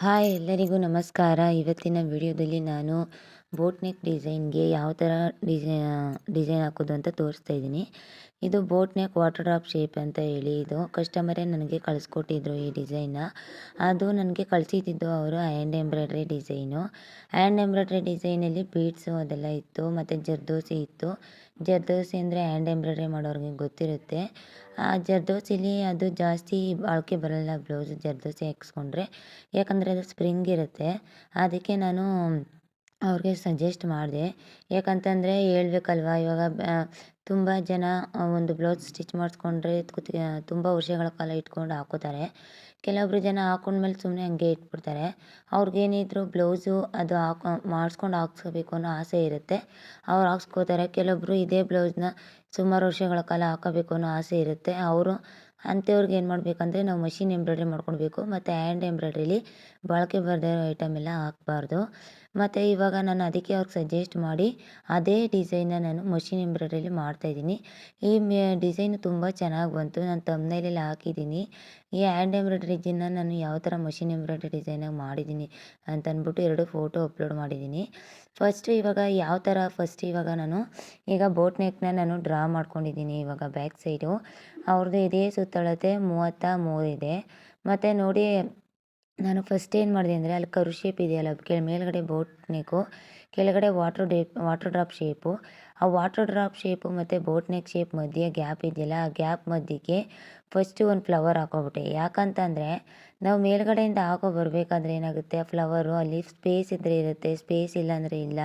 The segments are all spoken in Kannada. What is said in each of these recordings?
ಹಾಯ್ ಎಲ್ಲರಿಗೂ ನಮಸ್ಕಾರ. ಇವತ್ತಿನ ವಿಡಿಯೋದಲ್ಲಿ ನಾನು ಬೋಟ್ ನೆಕ್ ಡಿಸೈನ್ಗೆ ಯಾವ ಥರ ಡಿಸೈನ್ ಹಾಕೋದು ಅಂತ ತೋರಿಸ್ತಾ ಇದ್ದೀನಿ. ಇದು boat neck water drop shape ಅಂತ ಹೇಳಿ ಇದು ಕಸ್ಟಮರೇ ನನಗೆ ಕಳಿಸ್ಕೊಟ್ಟಿದ್ರು ಈ ಡಿಸೈನ್ನ. ಅದು ನನಗೆ ಕಳಿಸಿದ್ದು ಅವರು hand embroidery design. Hand embroidery ಡಿಸೈನಲ್ಲಿ ಬೀಡ್ಸು ಅದೆಲ್ಲ ಇತ್ತು, ಮತ್ತು ಜರ್ದೋಸಿ ಇತ್ತು. ಜರ್ದೋಸಿ ಅಂದರೆ ಹ್ಯಾಂಡ್ ಎಂಬ್ರಾಯ್ಡ್ರಿ ಮಾಡೋರಿಗೆ ಗೊತ್ತಿರುತ್ತೆ. ಆ ಜರ್ದೋಸಿಲಿ ಅದು ಜಾಸ್ತಿ ಬಾಳಿಕೆ ಬರೋಲ್ಲ ಬ್ಲೌಸು ಜರ್ದೋಸಿ ಹಾಕ್ಸ್ಕೊಂಡ್ರೆ, ಯಾಕಂದರೆ ಅದು ಸ್ಪ್ರಿಂಗ್ ಇರುತ್ತೆ. ಅದಕ್ಕೆ ನಾನು ಅವ್ರಿಗೆ ಸಜೆಸ್ಟ್ ಮಾಡಿದೆ. ಯಾಕಂತಂದರೆ ಹೇಳ್ಬೇಕಲ್ವ, ಇವಾಗ ತುಂಬ ಜನ ಒಂದು ಬ್ಲೌಸ್ ಸ್ಟಿಚ್ ಮಾಡಿಸ್ಕೊಂಡ್ರೆ ತುಂಬ ವರ್ಷಗಳ ಕಾಲ ಇಟ್ಕೊಂಡು ಹಾಕೋತಾರೆ. ಕೆಲವೊಬ್ರು ಜನ ಹಾಕೊಂಡ್ಮೇಲೆ ಸುಮ್ಮನೆ ಹಂಗೆ ಇಟ್ಬಿಡ್ತಾರೆ. ಅವ್ರಿಗೇನಿದ್ರು ಬ್ಲೌಸು ಅದು ಮಾಡಿಸ್ಕೊಂಡು ಹಾಕ್ಸ್ಕೋಬೇಕು ಅನ್ನೋ ಆಸೆ ಇರುತ್ತೆ, ಅವ್ರು ಹಾಕ್ಸ್ಕೋತಾರೆ. ಕೆಲವೊಬ್ರು ಇದೇ ಬ್ಲೌಸ್ನ ಸುಮಾರು ವರ್ಷಗಳ ಕಾಲ ಹಾಕೋಬೇಕು ಅನ್ನೋ ಆಸೆ ಇರುತ್ತೆ. ಅವರು ಅಂಥವ್ರಿಗೆ ಏನು ಮಾಡಬೇಕಂದ್ರೆ ನಾವು ಮಷಿನ್ ಎಂಬ್ರಾಯ್ಡ್ರಿ ಮಾಡ್ಕೊಳ್ಬೇಕು, ಮತ್ತು ಹ್ಯಾಂಡ್ ಎಂಬ್ರಾಯ್ಡ್ರಿಲಿ ಬಾಳಿಕೆ ಬರದೇ ಇರೋ ಐಟಮ್ ಎಲ್ಲ ಹಾಕಬಾರ್ದು. ಮತ್ತು ಇವಾಗ ನಾನು ಅದಕ್ಕೆ ಅವ್ರಿಗೆ ಸಜೆಸ್ಟ್ ಮಾಡಿ ಅದೇ ಡಿಸೈನ್ನ ನಾನು ಮಷಿನ್ ಎಂಬ್ರಾಯ್ಡ್ರಿಲಿ ಮಾಡ್ತಾಯಿದ್ದೀನಿ. ಈ ಡಿಸೈನು ತುಂಬ ಚೆನ್ನಾಗಿ ಬಂತು. ನಾನು ಥಂಬ್ನೈಲಲ್ಲಿ ಹಾಕಿದ್ದೀನಿ. ಈ ಹ್ಯಾಂಡ್ ಎಂಬ್ರಾಯ್ಡ್ರಿ ಡಿಸೈನ್ನ ನಾನು ಯಾವ ಥರ ಮಷಿನ್ ಎಂಬ್ರಾಯ್ಡ್ರಿ ಡಿಸೈನಾಗಿ ಮಾಡಿದ್ದೀನಿ ಅಂತಂದ್ಬಿಟ್ಟು 2 ಫೋಟೋ ಅಪ್ಲೋಡ್ ಮಾಡಿದ್ದೀನಿ. ಇವಾಗ ನಾನು ಬೋಟ್ ನೆಕ್ನ ನಾನು ಡ್ರಾ ಮಾಡ್ಕೊಂಡಿದ್ದೀನಿ. ಇವಾಗ ಬ್ಯಾಕ್ ಸೈಡು ಅವ್ರದ್ದು ಇದೇ ಸುತ್ತಳತೆ 33 ಇದೆ. ಮತ್ತು ನೋಡಿ, ನಾನು ಫಸ್ಟ್ ಏನು ಮಾಡಿದೆ ಅಂದರೆ ಅಲ್ಲಿ ಕರು ಶೇಪ್ ಇದೆಯಲ್ಲ, ಮೇಲ್ಗಡೆ ಬೋಟ್ ನೆಕ್ಕು, ಕೆಳಗಡೆ ವಾಟರ್ ಡ್ರಾಪ್ ಶೇಪು. ಆ ವಾಟರ್ ಡ್ರಾಪ್ ಶೇಪು ಮತ್ತು ಬೋಟ್ ನೆಕ್ ಶೇಪ್ ಮಧ್ಯೆ ಗ್ಯಾಪ್ ಇದೆಯಲ್ಲ, ಆ ಗ್ಯಾಪ್ ಮಧ್ಯಕ್ಕೆ ಫಸ್ಟು ಒಂದು ಫ್ಲವರ್ ಹಾಕ್ಕೊಬಿಟ್ಟೆ. ಯಾಕಂತಂದರೆ ನಾವು ಮೇಲ್ಗಡೆಯಿಂದ ಹಾಕೋ ಬರಬೇಕಾದ್ರೆ ಏನಾಗುತ್ತೆ, ಆ ಫ್ಲವರು ಅಲ್ಲಿ ಸ್ಪೇಸ್ ಇದ್ದರೆ ಇರುತ್ತೆ, ಸ್ಪೇಸ್ ಇಲ್ಲ ಅಂದರೆ ಇಲ್ಲ.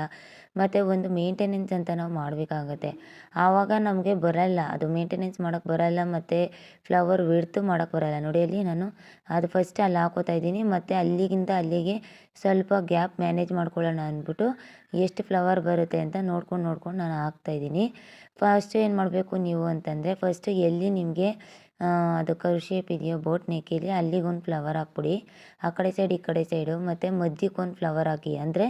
ಮತ್ತು ಒಂದು ಮೇಂಟೆನೆನ್ಸ್ ಅಂತ ನಾವು ಮಾಡಬೇಕಾಗತ್ತೆ. ಆವಾಗ ನಮಗೆ ಬರಲ್ಲ, ಅದು ಮೇಂಟೆನೆನ್ಸ್ ಮಾಡೋಕ್ಕೆ ಬರಲ್ಲ, ಮತ್ತು ಫ್ಲವರ್ ವಿಡ್ತು ಮಾಡೋಕ್ಕೆ ಬರಲ್ಲ. ನೋಡಿ ಅಲ್ಲಿ ನಾನು ಅದು ಫಸ್ಟ್ ಅಲ್ಲಿ ಹಾಕೋತಾ ಇದ್ದೀನಿ, ಮತ್ತು ಅಲ್ಲಿಗಿಂತ ಅಲ್ಲಿಗೆ ಸ್ವಲ್ಪ ಗ್ಯಾಪ್ ಮ್ಯಾನೇಜ್ ಮಾಡ್ಕೊಳ್ಳೋಣ ಅಂದ್ಬಿಟ್ಟು ಎಷ್ಟು ಫ್ಲವರ್ ಬರುತ್ತೆ ಅಂತ ನೋಡ್ಕೊಂಡು ನಾನು ಹಾಕ್ತಾಯಿದ್ದೀನಿ. ಫಸ್ಟು ಏನು ಮಾಡಬೇಕು ನೀವು ಅಂತಂದರೆ, ಫಸ್ಟು ಎಲ್ಲಿ ನಿಮಗೆ ಅದು ಕರು ಶೇಪ್ ಇದೆಯೋ ಬೋಟ್ ನೆಕ್ಕಲ್ಲಿ ಅಲ್ಲಿಗೊಂದು ಫ್ಲವರ್ ಹಾಕ್ಬಿಡಿ. ಆ ಕಡೆ ಸೈಡ್ ಈ ಕಡೆ ಸೈಡು, ಮತ್ತು ಮಧ್ಯಕ್ಕೊಂದು ಫ್ಲವರ್ ಹಾಕಿ. ಅಂದರೆ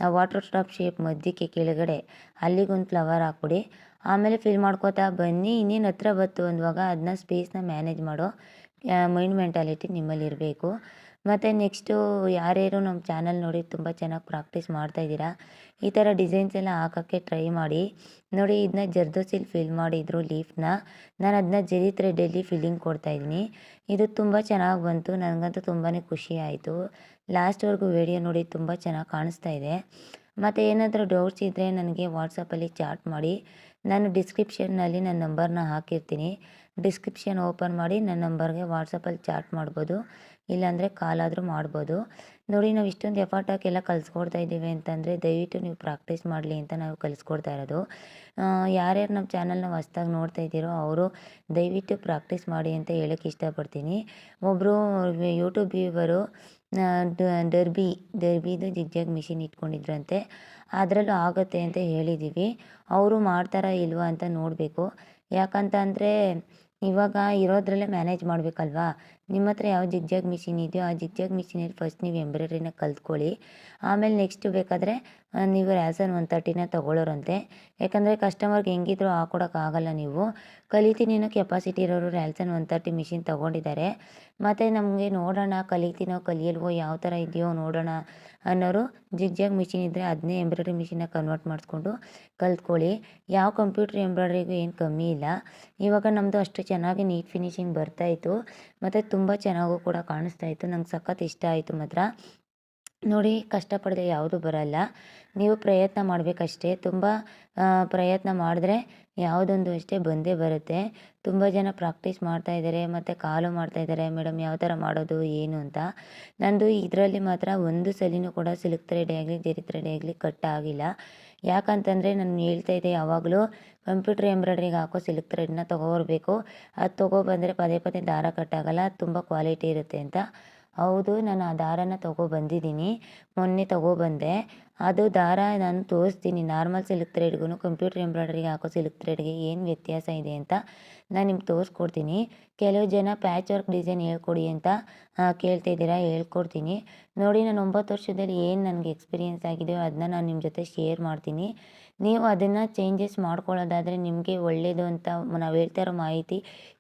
ಆ ವಾಟರ್ ಡ್ರಾಪ್ ಶೇಪ್ ಮಧ್ಯಕ್ಕೆ ಕೆಳಗಡೆ ಅಲ್ಲಿಗೊಂದು ಫ್ಲವರ್ ಹಾಕ್ಬಿಡಿ. ಆಮೇಲೆ ಫಿಲ್ ಮಾಡ್ಕೋತಾ ಬನ್ನಿ. ಇನ್ನೇನು ಹತ್ರ ಬಂತು ಅಂದಾಗ ಅದನ್ನ ಸ್ಪೇಸ್ನ ಮ್ಯಾನೇಜ್ ಮಾಡೋ ಮೈಂಡ್ ಮೆಂಟಾಲಿಟಿ ನಿಮ್ಮಲ್ಲಿ ಇರಬೇಕು. ಮತ್ತು ನೆಕ್ಸ್ಟು ಯಾರ್ಯಾರು ನಮ್ಮ ಚಾನಲ್ ನೋಡಿ ತುಂಬ ಚೆನ್ನಾಗಿ ಪ್ರಾಕ್ಟೀಸ್ ಮಾಡ್ತಾಯಿದ್ದೀರಾ, ಈ ಥರ ಡಿಸೈನ್ಸ್ ಎಲ್ಲ ಹಾಕೋಕ್ಕೆ ಟ್ರೈ ಮಾಡಿ. ನೋಡಿ, ಇದನ್ನ ಜರ್ದೋಸಿಲಿ ಫಿಲ್ ಮಾಡಿದ್ರು ಲೀಫ್ನ. ನಾನು ಅದನ್ನ ಜರಿ ಥ್ರೆಡ್ಡಲ್ಲಿ ಫಿಲ್ಲಿಂಗ್ ಕೊಡ್ತಾಯಿದ್ದೀನಿ. ಇದು ತುಂಬ ಚೆನ್ನಾಗಿ ಬಂತು, ನನಗಂತೂ ತುಂಬಾ ಖುಷಿ ಆಯಿತು. ಲಾಸ್ಟ್ವರೆಗೂ ವಿಡಿಯೋ ನೋಡಿ, ತುಂಬ ಚೆನ್ನಾಗಿ ಕಾಣಿಸ್ತಾ ಇದೆ. ಮತ್ತು ಏನಾದರೂ ಡೌಟ್ಸ್ ಇದ್ದರೆ ನನಗೆ ವಾಟ್ಸಪ್ಪಲ್ಲಿ ಚಾಟ್ ಮಾಡಿ. ನಾನು ಡಿಸ್ಕ್ರಿಪ್ಷನ್ನಲ್ಲಿ ನನ್ನ ನಂಬರ್ನ ಹಾಕಿರ್ತೀನಿ. ಡಿಸ್ಕ್ರಿಪ್ಷನ್ ಓಪನ್ ಮಾಡಿ ನನ್ನ ನಂಬರ್ಗೆ ವಾಟ್ಸಪ್ಪಲ್ಲಿ ಚಾಟ್ ಮಾಡ್ಬೋದು, ಇಲ್ಲಾಂದರೆ ಕಾಲ್ ಆದರೂ ಮಾಡ್ಬೋದು. ನೋಡಿ, ನಾವು ಇಷ್ಟೊಂದು ಎಫರ್ಟ್ ಹಾಕಿ ಕಲಿಸ್ಕೊಡ್ತಾ ಇದ್ದೀವಿ ಅಂತಂದರೆ ದಯವಿಟ್ಟು ನೀವು ಪ್ರಾಕ್ಟೀಸ್ ಮಾಡಲಿ ಅಂತ ನಾವು ಕಲಿಸ್ಕೊಡ್ತಾ ಇರೋದು. ಯಾರ್ಯಾರು ನಮ್ಮ ಚಾನಲ್ನ ಹೊಸ್ದಾಗಿ ನೋಡ್ತಾ ಇದ್ದೀರೋ ಅವರು ದಯವಿಟ್ಟು ಪ್ರಾಕ್ಟೀಸ್ ಮಾಡಿ ಅಂತ ಹೇಳೋಕ್ಕೆ ಇಷ್ಟಪಡ್ತೀನಿ. ಒಬ್ಬರು ಯೂಟ್ಯೂಬ್ ವ್ಯೂವರು ಡರ್ಬಿದು ಜಿಗ್ಜಾಗ್ ಮಿಷಿನ್ ಇಟ್ಕೊಂಡಿದ್ರಂತೆ, ಅದರಲ್ಲೂ ಆಗುತ್ತೆ ಅಂತ ಹೇಳಿದ್ದೀವಿ. ಅವರು ಮಾಡ್ತಾರಾ ಇಲ್ವಾ ಅಂತ ನೋಡಬೇಕು. ಯಾಕಂತಂದರೆ ಇವಾಗ ಇರೋದ್ರಲ್ಲೇ ಮ್ಯಾನೇಜ್ ಮಾಡಬೇಕಲ್ವಾ. ನಿಮ್ಮ ಹತ್ರ ಯಾವ ಜಿಗ್ಜಾಗ್ ಮಿಷಿನ್ ಇದೆಯೋ ಆ ಜಿಗ್ಜಾಗ್ ಮಿಷಿನಲ್ಲಿ ಫಸ್ಟ್ ನೀವು ಎಂಬ್ರಾಯ್ಡ್ರಿನ ಕಲ್ತ್ಕೊಳ್ಳಿ. ಆಮೇಲೆ ನೆಕ್ಸ್ಟ್ ಬೇಕಾದರೆ ನೀವು ರ್ಯಾಸನ್ 130ನ ತೊಗೊಳ್ಳೋರಂತೆ. ಯಾಕಂದರೆ ಕಸ್ಟಮರ್ಗೆ ಹೆಂಗಿದ್ರು ಹಾಕ್ಕೊಡೋಕ್ಕಾಗಲ್ಲ. ನೀವು ಕಲಿತೀನಿ ಅನ್ನೋ ಕೆಪಾಸಿಟಿ ಇರೋರು ರ್ಯಾಸನ್ 130 ಮಿಷಿನ್ ತೊಗೊಂಡಿದ್ದಾರೆ. ಮತ್ತು ನಮಗೆ ನೋಡೋಣ ಕಲಿತೀನೋ ಕಲಿಯಲ್ವೋ, ಯಾವ ಥರ ಇದೆಯೋ ನೋಡೋಣ ಅನ್ನೋರು ಜಿಗ್ಜಾಗ್ ಮಿಷಿನ್ ಇದ್ದರೆ ಅದನ್ನೇ ಎಂಬ್ರಾಯ್ಡ್ರಿ ಮಿಷಿನ್ನ ಕನ್ವರ್ಟ್ ಮಾಡಿಸ್ಕೊಂಡು ಕಲ್ತ್ಕೊಳ್ಳಿ. ಯಾವ ಕಂಪ್ಯೂಟ್ರ್ ಎಂಬ್ರಾಯ್ಡ್ರಿಗೂ ಏನು ಕಮ್ಮಿ ಇಲ್ಲ. ಇವಾಗ ನಮ್ಮದು ಅಷ್ಟು ಚೆನ್ನಾಗಿ ನೀಟ್ ಫಿನಿಶಿಂಗ್ ಬರ್ತಾಯಿತ್ತು, ಮತ್ತು ತುಂಬ ಚೆನ್ನಾಗೂ ಕೂಡ ಕಾಣಿಸ್ತಾಯಿತ್ತು. ನಂಗೆ ಸಖತ್ ಇಷ್ಟ ಆಯಿತು ಮಾತ್ರ. ನೋಡಿ, ಕಷ್ಟಪಡದೆ ಯಾವುದೂ ಬರಲ್ಲ, ನೀವು ಪ್ರಯತ್ನ ಮಾಡಬೇಕಷ್ಟೇ. ತುಂಬ ಪ್ರಯತ್ನ ಮಾಡಿದ್ರೆ ಯಾವುದೊಂದು ಅಷ್ಟೇ ಬಂದೇ ಬರುತ್ತೆ. ತುಂಬ ಜನ ಪ್ರಾಕ್ಟೀಸ್ ಮಾಡ್ತಾಯಿದ್ದಾರೆ, ಮತ್ತು ಕಾಲು ಮಾಡ್ತಾಯಿದ್ದಾರೆ, ಮೇಡಮ್ ಯಾವ ಥರ ಮಾಡೋದು ಏನು ಅಂತ. ನಂದು ಇದರಲ್ಲಿ ಮಾತ್ರ ಒಂದು ಸಲಿನೂ ಕೂಡ ಸಿಲ್ಕ್ ಥ್ರೆಡ್ ಆಗಲಿ ಜರಿ ಥ್ರೆಡ್ ಆಗಲಿ ಕಟ್ ಆಗಿಲ್ಲ. ಯಾಕಂತಂದರೆ ನಾನು ಹೇಳ್ತಾ ಇದ್ದೆ ಯಾವಾಗಲೂ, ಕಂಪ್ಯೂಟ್ರ್ ಎಂಬ್ರಾಯ್ಡ್ರಿಗೆ ಹಾಕೋ ಸಿಲ್ಕ್ ಥ್ರೆಡ್ನ ತೊಗೊಬರ್ಬೇಕು. ಅದು ತೊಗೊಬಂದರೆ ಪದೇ ಪದೇ ದಾರ ಕಟ್ಟಾಗಲ್ಲ, ಅದು ತುಂಬ ಕ್ವಾಲಿಟಿ ಇರುತ್ತೆ ಅಂತ. ಹೌದು, ನಾನು ಆ ದಾರನ ತೊಗೊಬಂದಿದ್ದೀನಿ, ಮೊನ್ನೆ ತೊಗೊಬಂದೆ. ಅದು ದಾರ ನಾನು ತೋರಿಸ್ತೀನಿ. ನಾರ್ಮಲ್ ಸಿಲ್ಕ್ ಥ್ರೆಡ್ಗೂ ಕಂಪ್ಯೂಟ್ರ್ ಎಂಬ್ರಾಯ್ಡ್ರಿಗೆ ಹಾಕೋ ಸಿಲ್ಕ್ ಥ್ರೆಡ್ಗೆ ಏನು ವ್ಯತ್ಯಾಸ ಇದೆ ಅಂತ ನಾನು ನಿಮ್ಗೆ ತೋರಿಸ್ಕೊಡ್ತೀನಿ. ಕೆಲವು ಜನ ಪ್ಯಾಚ್ ವರ್ಕ್ ಡಿಸೈನ್ ಹೇಳ್ಕೊಡಿ ಅಂತ ಕೇಳ್ತಾಯಿದ್ದೀರಾ, ಹೇಳ್ಕೊಡ್ತೀನಿ. ನೋಡಿ, ನಾನು 9 ವರ್ಷದಲ್ಲಿ ಏನು ನನಗೆ ಎಕ್ಸ್ಪೀರಿಯೆನ್ಸ್ ಆಗಿದೆಯೋ ಅದನ್ನ ನಾನು ನಿಮ್ಮ ಜೊತೆ ಶೇರ್ ಮಾಡ್ತೀನಿ. ನೀವು ಅದನ್ನು ಚೇಂಜಸ್ ಮಾಡ್ಕೊಳ್ಳೋದಾದರೆ ನಿಮಗೆ ಒಳ್ಳೆಯದು ಅಂತ, ನಾವು ಹೇಳ್ತಾ ಇರೋ ಮಾಹಿತಿ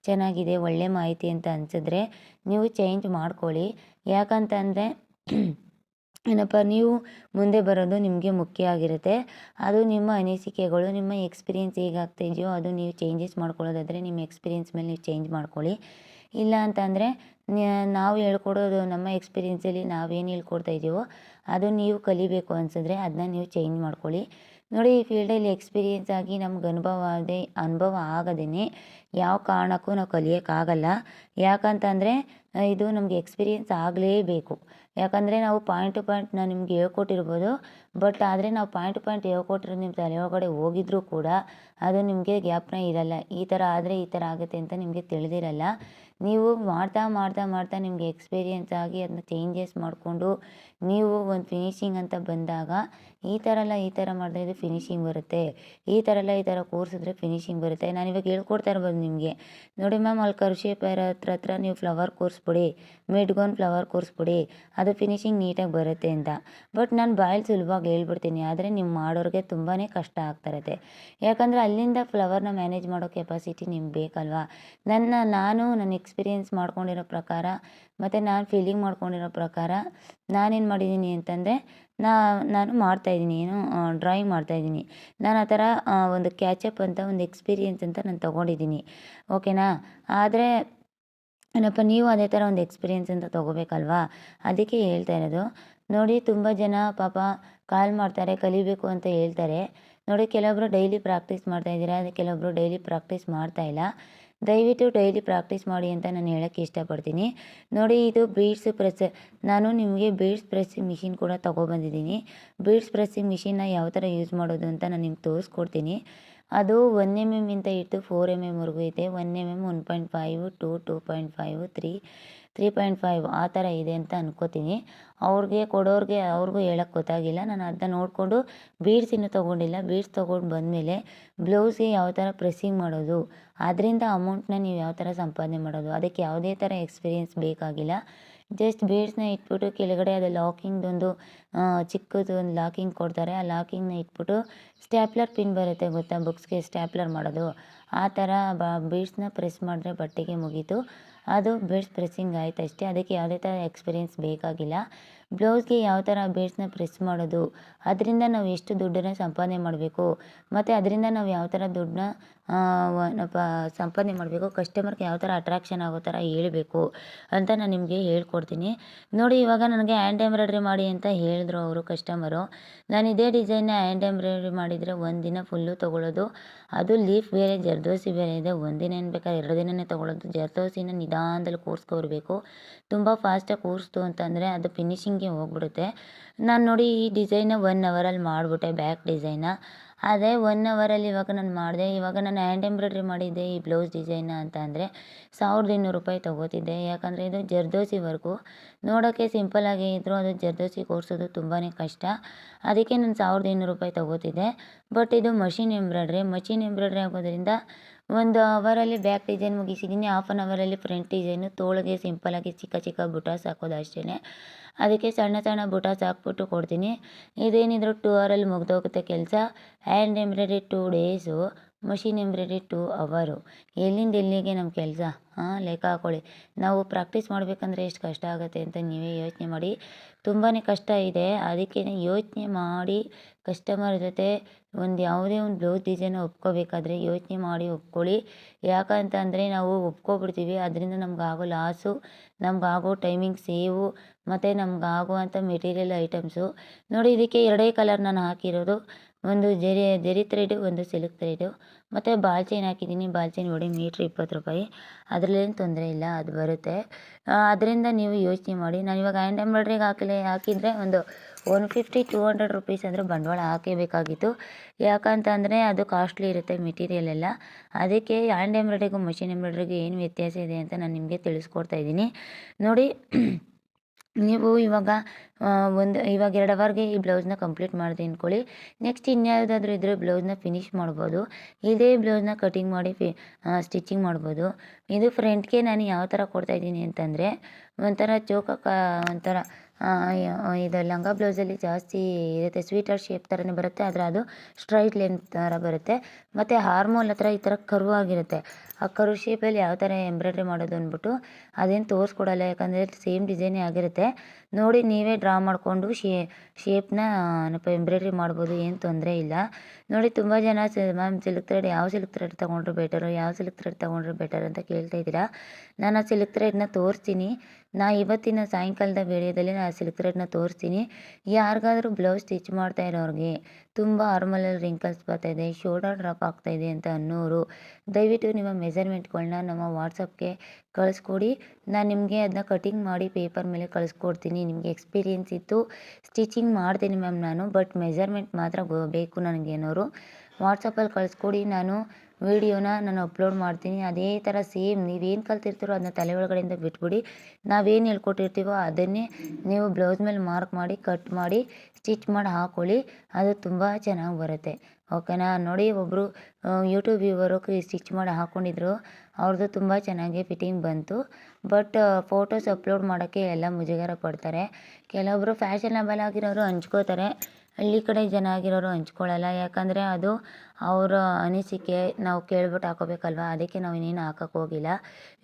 ಚೆನ್ನಾಗಿದೆ, ಒಳ್ಳೆ ಮಾಹಿತಿ ಅಂತ ಅನಿಸಿದ್ರೆ ನೀವು ಚೇಂಜ್ ಮಾಡ್ಕೊಳ್ಳಿ. ಯಾಕಂತಂದರೆ ಏನಪ್ಪ ನೀವು ಮುಂದೆ ಬರೋದು ನಿಮಗೆ ಮುಖ್ಯ ಆಗಿರುತ್ತೆ. ಅದು ನಿಮ್ಮ ಅನಿಸಿಕೆಗಳು, ನಿಮ್ಮ ಎಕ್ಸ್ಪೀರಿಯೆನ್ಸ್ ಹೇಗಾಗ್ತಾಯಿದೆಯೋ ಅದು ನೀವು ಚೇಂಜಸ್ ಮಾಡ್ಕೊಳ್ಳೋದಾದರೆ ನಿಮ್ಮ ಎಕ್ಸ್ಪೀರಿಯೆನ್ಸ್ ಮೇಲೆ ನೀವು ಚೇಂಜ್ ಮಾಡ್ಕೊಳ್ಳಿ. ಇಲ್ಲ ಅಂತಂದರೆ ನಾವು ಹೇಳ್ಕೊಡೋದು ನಮ್ಮ ಎಕ್ಸ್ಪೀರಿಯೆನ್ಸಲ್ಲಿ ನಾವೇನು ಹೇಳ್ಕೊಡ್ತಾ ಇದ್ದೀವೋ ಅದು ನೀವು ಕಲಿಬೇಕು ಅನಿಸಿದ್ರೆ ಅದನ್ನ ನೀವು ಚೇಂಜ್ ಮಾಡ್ಕೊಳ್ಳಿ. ನೋಡಿ, ಈ ಫೀಲ್ಡಲ್ಲಿ ಎಕ್ಸ್ಪೀರಿಯೆನ್ಸ್ ಆಗಿ ನಮ್ಗೆ ಅನುಭವ ಆಗದೇ ಯಾವ ಕಾರಣಕ್ಕೂ ನಾವು ಕಲಿಯೋಕ್ಕಾಗಲ್ಲ. ಯಾಕಂತಂದರೆ ಇದು ನಮಗೆ ಎಕ್ಸ್ಪೀರಿಯೆನ್ಸ್ ಆಗಲೇಬೇಕು. ಯಾಕಂದರೆ ನಾವು ಪಾಯಿಂಟ್ ಟು ಪಾಯಿಂಟ್ ನಾನು ನಿಮ್ಗೆ ಹೇಳ್ಕೊಟ್ಟಿರ್ಬೋದು, ಬಟ್ ಆದರೆ ನಾವು ಪಾಯಿಂಟ್ ಟು ಪಾಯಿಂಟ್ ಹೇಳ್ಕೊಟ್ಟಿರೋದು ನಿಮ್ಮ ತಲೆ ಒಳಗಡೆ ಹೋಗಿದ್ರೂ ಕೂಡ ಅದು ನಿಮಗೆ ಜ್ಞಾಪನ ಇರಲ್ಲ. ಈ ಥರ ಆದರೆ ಈ ಥರ ಆಗುತ್ತೆ ಅಂತ ನಿಮಗೆ ತಿಳಿದಿರಲ್ಲ. ನೀವು ಮಾಡ್ತಾ ಮಾಡ್ತಾ ಮಾಡ್ತಾ ನಿಮಗೆ ಎಕ್ಸ್ಪೀರಿಯೆನ್ಸ್ ಆಗಿ ಅದನ್ನ ಚೇಂಜಸ್ ಮಾಡಿಕೊಂಡು ನೀವು ಒಂದು ಫಿನಿಶಿಂಗ್ ಅಂತ ಬಂದಾಗ ಈ ಥರ ಎಲ್ಲ ಈ ಥರ ಮಾಡಿದ್ರೆ ಇದು ಫಿನಿಶಿಂಗ್ ಬರುತ್ತೆ, ಈ ಥರ ಎಲ್ಲ ಈ ಥರ ಕೂರಿಸಿದ್ರೆ ಫಿನಿಶಿಂಗ್ ಬರುತ್ತೆ. ನಾನಿವಾಗ ಹೇಳ್ಕೊಡ್ತಾ ಇರ್ಬೋದು ನಿಮಗೆ. ನೋಡಿ ಮ್ಯಾಮ್, ಅಲ್ಲಿ ಕರುಶೇಪರ ಹತ್ರ ನೀವು ಫ್ಲವರ್ ಕೂರಿಸ್ಬಿಡಿ, ಮಿಡ್ಗೊಂದು ಫ್ಲವರ್ ಕೂರಿಸ್ಬಿಡಿ, ಅದು ಫಿನಿಶಿಂಗ್ ನೀಟಾಗಿ ಬರುತ್ತೆ ಅಂತ. ಬಟ್ ನಾನು ಬಾಯಲ್ಲಿ ಸುಲಭವಾಗಿ ಹೇಳ್ಬಿಡ್ತೀನಿ, ಆದರೆ ನೀವು ಮಾಡೋರಿಗೆ ತುಂಬಾ ಕಷ್ಟ ಆಗ್ತಾಯಿರುತ್ತೆ. ಯಾಕಂದರೆ ಅಲ್ಲಿಂದ ಫ್ಲವರ್ನ ಮ್ಯಾನೇಜ್ ಮಾಡೋ ಕೆಪಾಸಿಟಿ ನಿಮ್ಗೆ ಬೇಕಲ್ವಾ. ನಾನು ನನ್ನ ಎಕ್ಸ್ಪೀರಿಯೆನ್ಸ್ ಮಾಡ್ಕೊಂಡಿರೋ ಪ್ರಕಾರ ಮತ್ತು ನಾನು ಫೀಲಿಂಗ್ ಮಾಡ್ಕೊಂಡಿರೋ ಪ್ರಕಾರ ನಾನೇನು ಮಾಡಿದ್ದೀನಿ ಅಂತಂದರೆ ನಾನು ಮಾಡ್ತಾಯಿದ್ದೀನಿ, ಡ್ರಾಯಿಂಗ್ ಮಾಡ್ತಾಯಿದ್ದೀನಿ. ನಾನು ಆ ಥರ ಒಂದು ಕ್ಯಾಚಪ್ ಅಂತ ಒಂದು ಎಕ್ಸ್ಪೀರಿಯೆನ್ಸ್ ಅಂತ ನಾನು ತೊಗೊಂಡಿದ್ದೀನಿ. ಓಕೆನಾ. ಆದರೆ ಏನಪ್ಪ, ನೀವು ಅದೇ ಥರ ಒಂದು ಎಕ್ಸ್ಪೀರಿಯೆನ್ಸ್ ಅಂತ ತೊಗೋಬೇಕಲ್ವಾ, ಅದಕ್ಕೆ ಹೇಳ್ತಾ ಇರೋದು. ನೋಡಿ, ತುಂಬ ಜನ ಪಾಪ ಕಾಲ್ ಮಾಡ್ತಾರೆ, ಕಲಿಬೇಕು ಅಂತ ಹೇಳ್ತಾರೆ. ನೋಡಿ, ಕೆಲವೊಬ್ಬರು ಡೈಲಿ ಪ್ರಾಕ್ಟೀಸ್ ಮಾಡ್ತಾಯಿದ್ದೀರಾ, ಕೆಲವೊಬ್ಬರು ಡೈಲಿ ಪ್ರಾಕ್ಟೀಸ್ ಮಾಡ್ತಾಯಿಲ್ಲ. ದಯವಿಟ್ಟು ಡೈಲಿ ಪ್ರಾಕ್ಟೀಸ್ ಮಾಡಿ ಅಂತ ನಾನು ಹೇಳೋಕ್ಕೆ ಇಷ್ಟಪಡ್ತೀನಿ. ನೋಡಿ, ಇದು ನಾನು ನಿಮಗೆ ಬೀಡ್ಸ್ ಪ್ರೆಸ್ಸಿಂಗ್ ಮಿಷಿನ್ ಕೂಡ ತೊಗೊಬಂದಿದ್ದೀನಿ. ಬೀಡ್ಸ್ ಪ್ರೆಸ್ಸಿಂಗ್ ಮಿಷಿನ್ನ ಯಾವ ಥರ ಯೂಸ್ ಮಾಡೋದು ಅಂತ ನಾನು ನಿಮ್ಗೆ ತೋರಿಸ್ಕೊಡ್ತೀನಿ. ಅದು 1 mm ಇಂದ ಹಿಡಿದು 4 mm ವರೆಗೂ ಇದೆ. 1 mm, 1.5, 2, 2.5, 3, 3.5 ಆ ಥರ ಇದೆ ಅಂತ ಅನ್ಕೋತೀನಿ. ಅವ್ರಿಗೂ ಹೇಳೋಕ್ಕೆ ಗೊತ್ತಾಗಿಲ್ಲ. ನಾನು ಅದನ್ನ ನೋಡಿಕೊಂಡು ಬೀಡ್ಸ್ ಇನ್ನೂ ತೊಗೊಂಡಿಲ್ಲ. ಬೀಡ್ಸ್ ತೊಗೊಂಡು ಬಂದಮೇಲೆ ಬ್ಲೌಸ್ಗೆ ಯಾವ ಥರ ಪ್ರೆಸ್ಸಿಂಗ್ ಮಾಡೋದು, ಅದರಿಂದ ಅಮೌಂಟ್ನ ನೀವು ಯಾವ ಥರ ಸಂಪಾದನೆ ಮಾಡೋದು, ಅದಕ್ಕೆ ಯಾವುದೇ ಥರ ಎಕ್ಸ್ಪೀರಿಯೆನ್ಸ್ ಬೇಕಾಗಿಲ್ಲ. ಜಸ್ಟ್ ಬೀಡ್ಸ್ನ ಇಟ್ಬಿಟ್ಟು ಕೆಳಗಡೆ ಅದು ಲಾಕಿಂಗ್ದೊಂದು ಚಿಕ್ಕದು ಒಂದು ಲಾಕಿಂಗ್ ಕೊಡ್ತಾರೆ. ಆ ಲಾಕಿಂಗ್ನ ಇಟ್ಬಿಟ್ಟು ಸ್ಟ್ಯಾಪ್ಲರ್ ಪಿನ್ ಬರುತ್ತೆ ಗೊತ್ತಾ, ಬುಕ್ಸ್ಗೆ ಸ್ಟ್ಯಾಪ್ಲರ್ ಮಾಡೋದು, ಆ ಥರ ಬೀಡ್ಸ್ನ ಪ್ರೆಸ್ ಮಾಡಿದ್ರೆ ಬಟ್ಟೆಗೆ ಮುಗೀತು. ಅದು ಬೀಡ್ಸ್ ಪ್ರೆಸ್ಸಿಂಗ್ ಆಯ್ತು ಅಷ್ಟೇ. ಅದಕ್ಕೆ ಯಾವುದೇ ಥರ ಎಕ್ಸ್ಪೀರಿಯೆನ್ಸ್ ಬೇಕಾಗಿಲ್ಲ. ಬ್ಲೌಸ್ಗೆ ಯಾವ ಥರ ಬೀಡ್ಸ್ನ ಪ್ರೆಸ್ ಮಾಡೋದು, ಅದರಿಂದ ನಾವು ಎಷ್ಟು ದುಡ್ಡನ್ನು ಸಂಪಾದನೆ ಮಾಡಬೇಕು, ಮತ್ತು ಅದರಿಂದ ನಾವು ಯಾವ ಥರ ದುಡ್ಡನ್ನ ಸಂಪಾದನೆ ಮಾಡಬೇಕು, ಕಸ್ಟಮರ್ಗೆ ಯಾವ ಥರ ಅಟ್ರಾಕ್ಷನ್ ಆಗೋ ಥರ ಹೇಳಬೇಕು ಅಂತ ನಾನು ನಿಮಗೆ ಹೇಳ್ಕೊಡ್ತೀನಿ. ನೋಡಿ, ಇವಾಗ ನನಗೆ ಹ್ಯಾಂಡ್ ಎಂಬ್ರಾಯ್ಡ್ರಿ ಮಾಡಿ ಅಂತ ಹೇಳಿದ್ರು ಅವರು ಕಸ್ಟಮರು. ನಾನು ಇದೇ ಡಿಸೈನ್ನ ಹ್ಯಾಂಡ್ ಎಂಬ್ರಾಯ್ಡ್ರಿ ಮಾಡಿದರೆ ಒಂದು ದಿನ ಫುಲ್ಲು ತೊಗೊಳ್ಳೋದು. ಅದು ಲೀಫ್ ಬೇರೆ ಜರ್ದೋಸಿ ಬೇರೆ ಇದೆ. ಒಂದಿನ ಏನು ಬೇಕಾದ್ರೆ 2 ದಿನವೇ ತೊಗೊಳ್ಳೋದು. ಜರ್ದೋಸಿನ ನಿಧಾನದಲ್ಲಿ ಕೂರಿಸ್ಕೊಬರ್ಬೇಕು. ತುಂಬ ಫಾಸ್ಟಾಗಿ ಕೂರಿಸ್ತು ಅಂತಂದರೆ ಅದು ಫಿನಿಶಿಂಗ್ಗೆ ಹೋಗ್ಬಿಡುತ್ತೆ. ನಾನು ನೋಡಿ ಈ ಡಿಸೈನ್ನ 1 ಅವರಲ್ಲಿ ಮಾಡಿಬಿಟ್ಟೆ, ಬ್ಯಾಕ್ ಡಿಸೈನ್ನ. ಅದೇ 1 ಅವರಲ್ಲಿ ಇವಾಗ ನಾನು ಮಾಡಿದೆ. ಇವಾಗ ನಾನು ಹ್ಯಾಂಡ್ ಎಂಬ್ರಾಯ್ಡ್ರಿ ಮಾಡಿದ್ದೆ ಈ ಬ್ಲೌಸ್ ಡಿಸೈನ್ನ ಅಂತ ಅಂದರೆ 1200 ರೂಪಾಯಿ ತೊಗೋತಿದ್ದೆ. ಯಾಕಂದರೆ ಇದು ಜರ್ದೋಸಿ ವರ್ಕು. ನೋಡೋಕ್ಕೆ ಸಿಂಪಲ್ಲಾಗೇ ಇದ್ದರೂ ಅದು ಜರ್ದೋಸಿ ಕೂರಿಸೋದು ತುಂಬಾ ಕಷ್ಟ. ಅದಕ್ಕೆ ನಾನು 1200 ರೂಪಾಯಿ ತೊಗೋತಿದ್ದೆ. ಬಟ್ ಇದು ಮಷಿನ್ ಎಂಬ್ರಾಯ್ಡ್ರಿ ಆಗೋದ್ರಿಂದ 1 ಅವರಲ್ಲಿ ಬ್ಯಾಕ್ ಡಿಸೈನ್ ಮುಗಿಸಿದ್ದೀನಿ. 1/2 ಅವರಲ್ಲಿ ಫ್ರಂಟ್ ಡಿಸೈನು. ತೋಳಿಗೆ ಸಿಂಪಲ್ಲಾಗಿ ಚಿಕ್ಕ ಚಿಕ್ಕ ಬುಟಾಸ್ ಹಾಕೋದು ಅಷ್ಟೇ. ಅದಕ್ಕೆ ಸಣ್ಣ ಸಣ್ಣ ಬುಟಾಸ್ ಹಾಕ್ಬಿಟ್ಟು ಕೊಡ್ತೀನಿ. ಇದೇನಿದ್ರು 2 ಅವರಲ್ಲಿ ಮುಗ್ದೋಗುತ್ತೆ ಕೆಲಸ. Hand embroidery 2 days, machine embroidery 2 ಅವರು. ಎಲ್ಲಿಂದ ಎಲ್ಲಿಗೆ ನಮ್ಮ ಕೆಲಸ ಲೆಕ್ಕ ಹಾಕ್ಕೊಳ್ಳಿ. ನಾವು ಪ್ರಾಕ್ಟೀಸ್ ಮಾಡಬೇಕಂದ್ರೆ ಎಷ್ಟು ಕಷ್ಟ ಆಗುತ್ತೆ ಅಂತ ನೀವೇ ಯೋಚನೆ ಮಾಡಿ. ತುಂಬಾ ಕಷ್ಟ ಇದೆ. ಅದಕ್ಕೆ ಯೋಚನೆ ಮಾಡಿ ಕಸ್ಟಮರ್ ಜೊತೆ ಯಾವುದೇ ಒಂದು ಬ್ಲೌಸ್ ಡಿಸೈನ ಒಪ್ಕೋಬೇಕಾದ್ರೆ ಯೋಚನೆ ಮಾಡಿ ಒಪ್ಕೊಳ್ಳಿ. ಯಾಕಂತಂದರೆ ನಾವು ಒಪ್ಕೊಬಿಡ್ತೀವಿ, ಅದರಿಂದ ನಮಗಾಗೋ ಲಾಸು, ನಮಗಾಗೋ ಟೈಮಿಂಗ್ ಸೇವು, ಮತ್ತು ನಮಗಾಗುವಂಥ ಮೆಟೀರಿಯಲ್ ಐಟಮ್ಸು. ನೋಡಿ, ಇದಕ್ಕೆ 2 ಕಲರ್ ನಾನು ಹಾಕಿರೋದು. ಒಂದು ಜರಿ ಥ್ರೆಡು, ಒಂದು ಸಿಲ್ಕ್ ಥ್ರೆಡು, ಮತ್ತು ಬಾಲ್ ಚೈನ್ ಹಾಕಿದ್ದೀನಿ. ಬಾಲ್ ಚೈನ್ ನೋಡಿ ಮೀಟ್ರ್ 20 ರೂಪಾಯಿ. ಅದರಲ್ಲೇನು ತೊಂದರೆ ಇಲ್ಲ, ಅದು ಬರುತ್ತೆ. ಅದರಿಂದ ನೀವು ಯೋಚನೆ ಮಾಡಿ. ನಾನಿವಾಗ ಹ್ಯಾಂಡ್ ಎಂಬ್ರಾಯ್ಡ್ರಿಗೆ ಹಾಕಿದರೆ ಒಂದು 150-200 ರೂಪೀಸ್ ಆದರೂ ಬಂಡವಾಳ ಹಾಕಬೇಕಾಗಿತ್ತು. ಯಾಕಂತಂದರೆ ಅದು ಕಾಸ್ಟ್ಲಿ ಇರುತ್ತೆ ಮೆಟೀರಿಯಲ್ ಎಲ್ಲ. ಅದಕ್ಕೆ ಹ್ಯಾಂಡ್ ಎಂಬ್ರಾಯ್ಡ್ರಿಗೂ ಮಷಿನ್ ಎಂಬ್ರಾಯ್ಡ್ರಿಗೂ ಏನು ವ್ಯತ್ಯಾಸ ಇದೆ ಅಂತ ನಾನು ನಿಮಗೆ ತಿಳಿಸ್ಕೊಡ್ತಾ ಇದ್ದೀನಿ. ನೋಡಿ, ನೀವು ಇವಾಗ 2 ಅವರ್ಗೆ ಈ ಬ್ಲೌಸ್ನ ಕಂಪ್ಲೀಟ್ ಮಾಡಿದೆ ಅಂದ್ಕೊಳ್ಳಿ. ನೆಕ್ಸ್ಟ್ ಇನ್ಯಾವುದಾದ್ರೂ ಇದ್ದರೆ ಬ್ಲೌಸ್ನ ಫಿನಿಶ್ ಮಾಡ್ಬೋದು. ಇದೇ ಬ್ಲೌಸ್ನ ಕಟಿಂಗ್ ಮಾಡಿ ಸ್ಟಿಚಿಂಗ್ ಮಾಡ್ಬೋದು. ಇದು ಫ್ರಂಟ್ಗೆ ನಾನು ಯಾವ ಥರ ಕೊಡ್ತಾಯಿದ್ದೀನಿ ಅಂತಂದರೆ ಒಂಥರ ಒಂಥರ ಇದು ಲಂಗ ಬ್ಲೌಸಲ್ಲಿ ಜಾಸ್ತಿ ಇರುತ್ತೆ, ಸ್ವೀಟರ್ ಶೇಪ್ ಥರನೇ ಬರುತ್ತೆ. ಆದರೆ ಅದು ಸ್ಟ್ರೈಟ್ ಲೆಂತ್ ಥರ ಬರುತ್ತೆ. ಮತ್ತು ಹಾರ್ಮೋಲ್ ಹತ್ರ ಈ ಥರ ಕರ್ವ್ ಆಗಿರುತ್ತೆ. ಆ ಕರ್ವ್ ಶೇಪಲ್ಲಿ ಯಾವ ಥರ ಎಂಬ್ರಾಯ್ಡ್ರಿ ಮಾಡೋದು ಅಂದ್ಬಿಟ್ಟು ಅದೇನು ತೋರಿಸ್ಕೊಡಲ್ಲ, ಯಾಕಂದರೆ ಸೇಮ್ ಡಿಸೈನೇ ಆಗಿರುತ್ತೆ. ನೋಡಿ ನೀವೇ ಡ್ರಾ ಮಾಡಿಕೊಂಡು ಶೇಪ್ನ ಎಂಬ್ರಾಯ್ಡ್ರಿ ಮಾಡ್ಬೋದು, ಏನು ತೊಂದರೆ ಇಲ್ಲ. ನೋಡಿ ತುಂಬ ಜನ ಮ್ಯಾಮ್ ಸಿಲ್ಕ್ ಥ್ರೆಡ್ ಯಾವ ಸಿಲ್ಕ್ ಥ್ರೆಡ್ ತೊಗೊಂಡ್ರೆ ಬೆಟರು, ಯಾವ ಸಿಲ್ಕ್ ಥ್ರೆಡ್ ತೊಗೊಂಡ್ರೆ ಬೆಟರ್ ಅಂತ ಕೇಳ್ತಾ ಇದ್ದೀರಾ. ನಾನು ಆ ಸಿಲ್ಕ್ ಥ್ರೆಡ್ನ ತೋರಿಸ್ತೀನಿ. ಇವತ್ತಿನ ಸಾಯಂಕಾಲದ ವಿಡಿಯೋದಲ್ಲಿ ನಾನು ಸಿಲ್ಕ್ ಥ್ರೆಡ್ನ ತೋರಿಸ್ತೀನಿ. ಯಾರಿಗಾದ್ರೂ ಬ್ಲೌಸ್ ಸ್ಟಿಚ್ ಮಾಡ್ತಾ ಇರೋರಿಗೆ ತುಂಬ ಆರ್ಮಲಲ್ಲಿ ರಿಂಕಲ್ಸ್ ಬರ್ತಾಯಿದೆ, ಶೋಲ್ಡರ್ ಡ್ರಾಪ್ ಆಗ್ತಾಯಿದೆ ಅಂತ ಅನ್ನೋರು ದಯವಿಟ್ಟು ನಿಮ್ಮ ಮೆಜರ್ಮೆಂಟ್ಗಳನ್ನ ನಮ್ಮ ವಾಟ್ಸಪ್ಗೆ ಕಳಿಸ್ಕೊಡಿ. ನಾನು ನಿಮಗೆ ಅದನ್ನ ಕಟಿಂಗ್ ಮಾಡಿ ಪೇಪರ್ ಮೇಲೆ ಕಳಿಸ್ಕೊಡ್ತೀನಿ. ನಿಮಗೆ ಎಕ್ಸ್ಪೀರಿಯೆನ್ಸ್ ಇತ್ತು, ಸ್ಟಿಚಿಂಗ್ ಮಾಡ್ತೀನಿ ಮ್ಯಾಮ್ ನಾನು, ಬಟ್ ಮೆಜರ್ಮೆಂಟ್ ಮಾತ್ರ ಬೇಕು ನನಗೇನೋರು ವಾಟ್ಸಪ್ಪಲ್ಲಿ ಕಳಿಸ್ಕೊಡಿ. ನಾನು ನಾನು ಅಪ್ಲೋಡ್ ಮಾಡ್ತೀನಿ. ಅದೇ ಥರ ಸೇಮ್ ನೀವೇನು ಕಲ್ತಿರ್ತೀರೋ ಅದನ್ನ ತಲೆ ಒಳಗಡೆಯಿಂದ ಬಿಟ್ಬಿಡಿ. ನಾವೇನು ಹೇಳ್ಕೊಟ್ಟಿರ್ತೀವೋ ಅದನ್ನೇ ನೀವು ಬ್ಲೌಸ್ ಮೇಲೆ ಮಾರ್ಕ್ ಮಾಡಿ ಕಟ್ ಮಾಡಿ ಸ್ಟಿಚ್ ಮಾಡಿ ಹಾಕ್ಕೊಳ್ಳಿ. ಅದು ತುಂಬ ಚೆನ್ನಾಗಿ ಬರುತ್ತೆ. ಓಕೆನಾ. ನೋಡಿ ಒಬ್ಬರು ಯೂಟ್ಯೂಬ್ ವ್ಯೂವರು ಸ್ಟಿಚ್ ಮಾಡಿ ಹಾಕ್ಕೊಂಡಿದ್ರು, ಅವ್ರದ್ದು ತುಂಬ ಚೆನ್ನಾಗಿ ಫಿಟ್ಟಿಂಗ್ ಬಂತು. ಬಟ್ ಫೋಟೋಸ್ ಅಪ್ಲೋಡ್ ಮಾಡೋಕ್ಕೆ ಎಲ್ಲ ಮುಜುಗರ ಪಡ್ತಾರೆ. ಕೆಲವೊಬ್ಬರು ಫ್ಯಾಷನಬಲ್ ಆಗಿರೋರು ಹಂಚ್ಕೋತಾರೆ, ಹಳ್ಳಿ ಕಡೆ ಜನ ಆಗಿರೋರು ಹಂಚ್ಕೊಳ್ಳಲ್ಲ. ಯಾಕಂದರೆ ಅದು ಅವರ ಅನಿಸಿಕೆ, ನಾವು ಕೇಳ್ಬಿಟ್ಟು ಹಾಕೋಬೇಕಲ್ವ. ಅದಕ್ಕೆ ನಾವು ಇನ್ನೇನು ಹಾಕೋಕ್ಕೆ ಹೋಗಿಲ್ಲ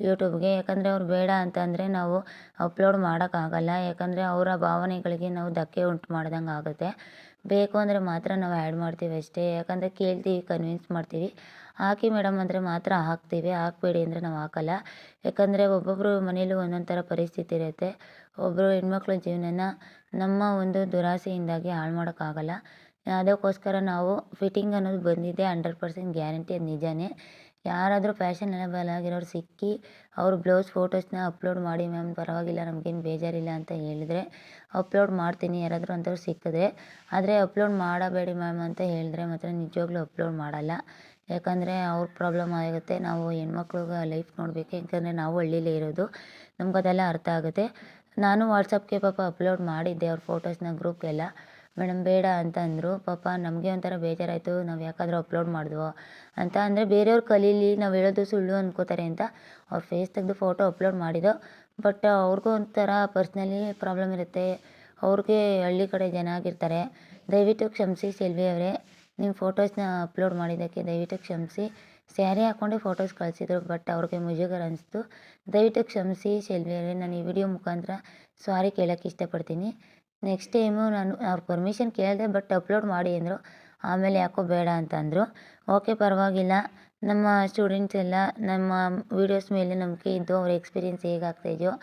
ಯೂಟ್ಯೂಬ್ಗೆ. ಯಾಕಂದರೆ ಅವ್ರು ಬೇಡ ಅಂತಂದರೆ ನಾವು ಅಪ್ಲೋಡ್ ಮಾಡೋಕ್ಕಾಗಲ್ಲ. ಯಾಕಂದರೆ ಅವರ ಭಾವನೆಗಳಿಗೆ ನಾವು ಧಕ್ಕೆ ಉಂಟು ಮಾಡ್ದಂಗೆ ಆಗುತ್ತೆ. ಬೇಕು ಅಂದರೆ ಮಾತ್ರ ನಾವು ಆ್ಯಡ್ ಮಾಡ್ತೀವಿ ಅಷ್ಟೇ. ಯಾಕಂದರೆ ಕೇಳ್ತೀವಿ, ಕನ್ವಿನ್ಸ್ ಮಾಡ್ತೀವಿ, ಹಾಕಿ ಮೇಡಮ್ ಅಂದರೆ ಮಾತ್ರ ಹಾಕ್ತೀವಿ, ಹಾಕಬೇಡಿ ಅಂದರೆ ನಾವು ಹಾಕಲ್ಲ. ಯಾಕಂದರೆ ಒಬ್ಬೊಬ್ಬರು ಮನೇಲೂ ಒಂದೊಂದು ಥರ ಪರಿಸ್ಥಿತಿ ಇರುತ್ತೆ. ಒಬ್ಬರು ಹೆಣ್ಮಕ್ಳ ಜೀವನನ ನಮ್ಮ ಒಂದು ದುರಾಸೆಯಿಂದಾಗಿ ಹಾಳು ಮಾಡೋಕ್ಕಾಗಲ್ಲ. ಅದಕ್ಕೋಸ್ಕರ ನಾವು ಫಿಟ್ಟಿಂಗ್ ಅನ್ನೋದು ಬಂದಿದೆ 100% ಗ್ಯಾರಂಟಿ, ಅದು ನಿಜಾನೇ. ಯಾರಾದರೂ ಫ್ಯಾಷನಬಲ್ ಆಗಿರೋರು ಸಿಕ್ಕಿ ಅವ್ರ ಬ್ಲೌಸ್ ಫೋಟೋಸ್ನ ಅಪ್ಲೋಡ್ ಮಾಡಿ ಮ್ಯಾಮ್ ಪರವಾಗಿಲ್ಲ ನಮಗೇನು ಬೇಜಾರಿಲ್ಲ ಅಂತ ಹೇಳಿದ್ರೆ ಅಪ್ಲೋಡ್ ಮಾಡ್ತೀನಿ, ಯಾರಾದರೂ ಅಂಥವ್ರು ಸಿಕ್ಕಿದ್ರೆ. ಆದರೆ ಅಪ್ಲೋಡ್ ಮಾಡಬೇಡಿ ಮ್ಯಾಮ್ ಅಂತ ಹೇಳಿದ್ರೆ ಮಾತ್ರ ನಿಜವಾಗ್ಲೂ ಅಪ್ಲೋಡ್ ಮಾಡಲ್ಲ. ಯಾಕಂದರೆ ಅವ್ರ ಪ್ರಾಬ್ಲಮ್ ಆಗುತ್ತೆ. ನಾವು ಹೆಣ್ಮಕ್ಳಿಗೆ ಲೈಫ್ ನೋಡಬೇಕು, ಯಾಕಂದರೆ ನಾವು ಹಳ್ಳೀಲೇ ಇರೋದು, ನಮ್ಗೆ ಅರ್ಥ ಆಗುತ್ತೆ. ನಾನು ವಾಟ್ಸಪ್ಗೆ ಪಾಪ ಅಪ್ಲೋಡ್ ಮಾಡಿದ್ದೆ ಅವ್ರ ಫೋಟೋಸ್ನ ಗ್ರೂಪ್ಗೆಲ್ಲ. ಮೇಡಮ್ ಬೇಡ ಅಂತ ಅಂದರು. ಪಾಪ ನಮಗೆ ಒಂಥರ ಬೇಜಾರಾಯಿತು, ನಾವು ಯಾಕಾದರೂ ಅಪ್ಲೋಡ್ ಮಾಡಿದ್ವೋ ಅಂತ. ಅಂದರೆ ಬೇರೆಯವ್ರು ಕಲೀಲಿ, ನಾವು ಹೇಳೋದು ಸುಳ್ಳು ಅಂದ್ಕೋತಾರೆ ಅಂತ ಅವ್ರ ಫೇಸ್ ತೆಗೆದು ಫೋಟೋ ಅಪ್ಲೋಡ್ ಮಾಡಿದ್ದೋ. ಬಟ್ ಅವ್ರಿಗೂ ಒಂಥರ ಪರ್ಸ್ನಲಿ ಪ್ರಾಬ್ಲಮ್ ಇರುತ್ತೆ, ಅವ್ರಿಗೆ ಹಳ್ಳಿ ಕಡೆ ಜನ ಆಗಿರ್ತಾರೆ. ದಯವಿಟ್ಟು ಕ್ಷಮಿಸಿ ಸೆಲ್ವಿ ಅವರೇ, ನಿಮ್ಮ ಫೋಟೋಸ್ನ ಅಪ್ಲೋಡ್ ಮಾಡಿದ್ದಕ್ಕೆ ದಯವಿಟ್ಟು ಕ್ಷಮಿಸಿ. ಸ್ಯಾರಿ ಹಾಕ್ಕೊಂಡೆ ಫೋಟೋಸ್ ಕಳಿಸಿದ್ರು, ಬಟ್ ಅವ್ರಿಗೆ ಮುಜುಗರ ಅನಿಸ್ತು. ದಯವಿಟ್ಟು ಕ್ಷಮಿಸಿ ಸೆಲ್ವಿ ಅವರೇ. ನಾನು ಈ ವಿಡಿಯೋ ಮುಖಾಂತರ ಸಾರಿ ಕೇಳೋಕ್ಕೆ ಇಷ್ಟಪಡ್ತೀನಿ. ನೆಕ್ಸ್ಟ್ ಟೈಮು ನಾನು ಅವ್ರ ಪರ್ಮಿಷನ್ ಕೇಳಿದೆ, ಬಟ್ ಅಪ್ಲೋಡ್ ಮಾಡಿ ಅಂದರು. ಆಮೇಲೆ ಯಾಕೋ ಬೇಡ ಅಂತ ಅಂದರು. ಓಕೆ, ಪರವಾಗಿಲ್ಲ. ನಮ್ಮ ಸ್ಟೂಡೆಂಟ್ಸ್ ಎಲ್ಲ ನಮ್ಮ ವೀಡಿಯೋಸ್ ಮೇಲೆ ನಂಬಿಕೆ ಇದ್ದು ಅವ್ರ ಎಕ್ಸ್ಪೀರಿಯೆನ್ಸ್ ಹೇಗಾಗ್ತಾಯಿದೆಯೋ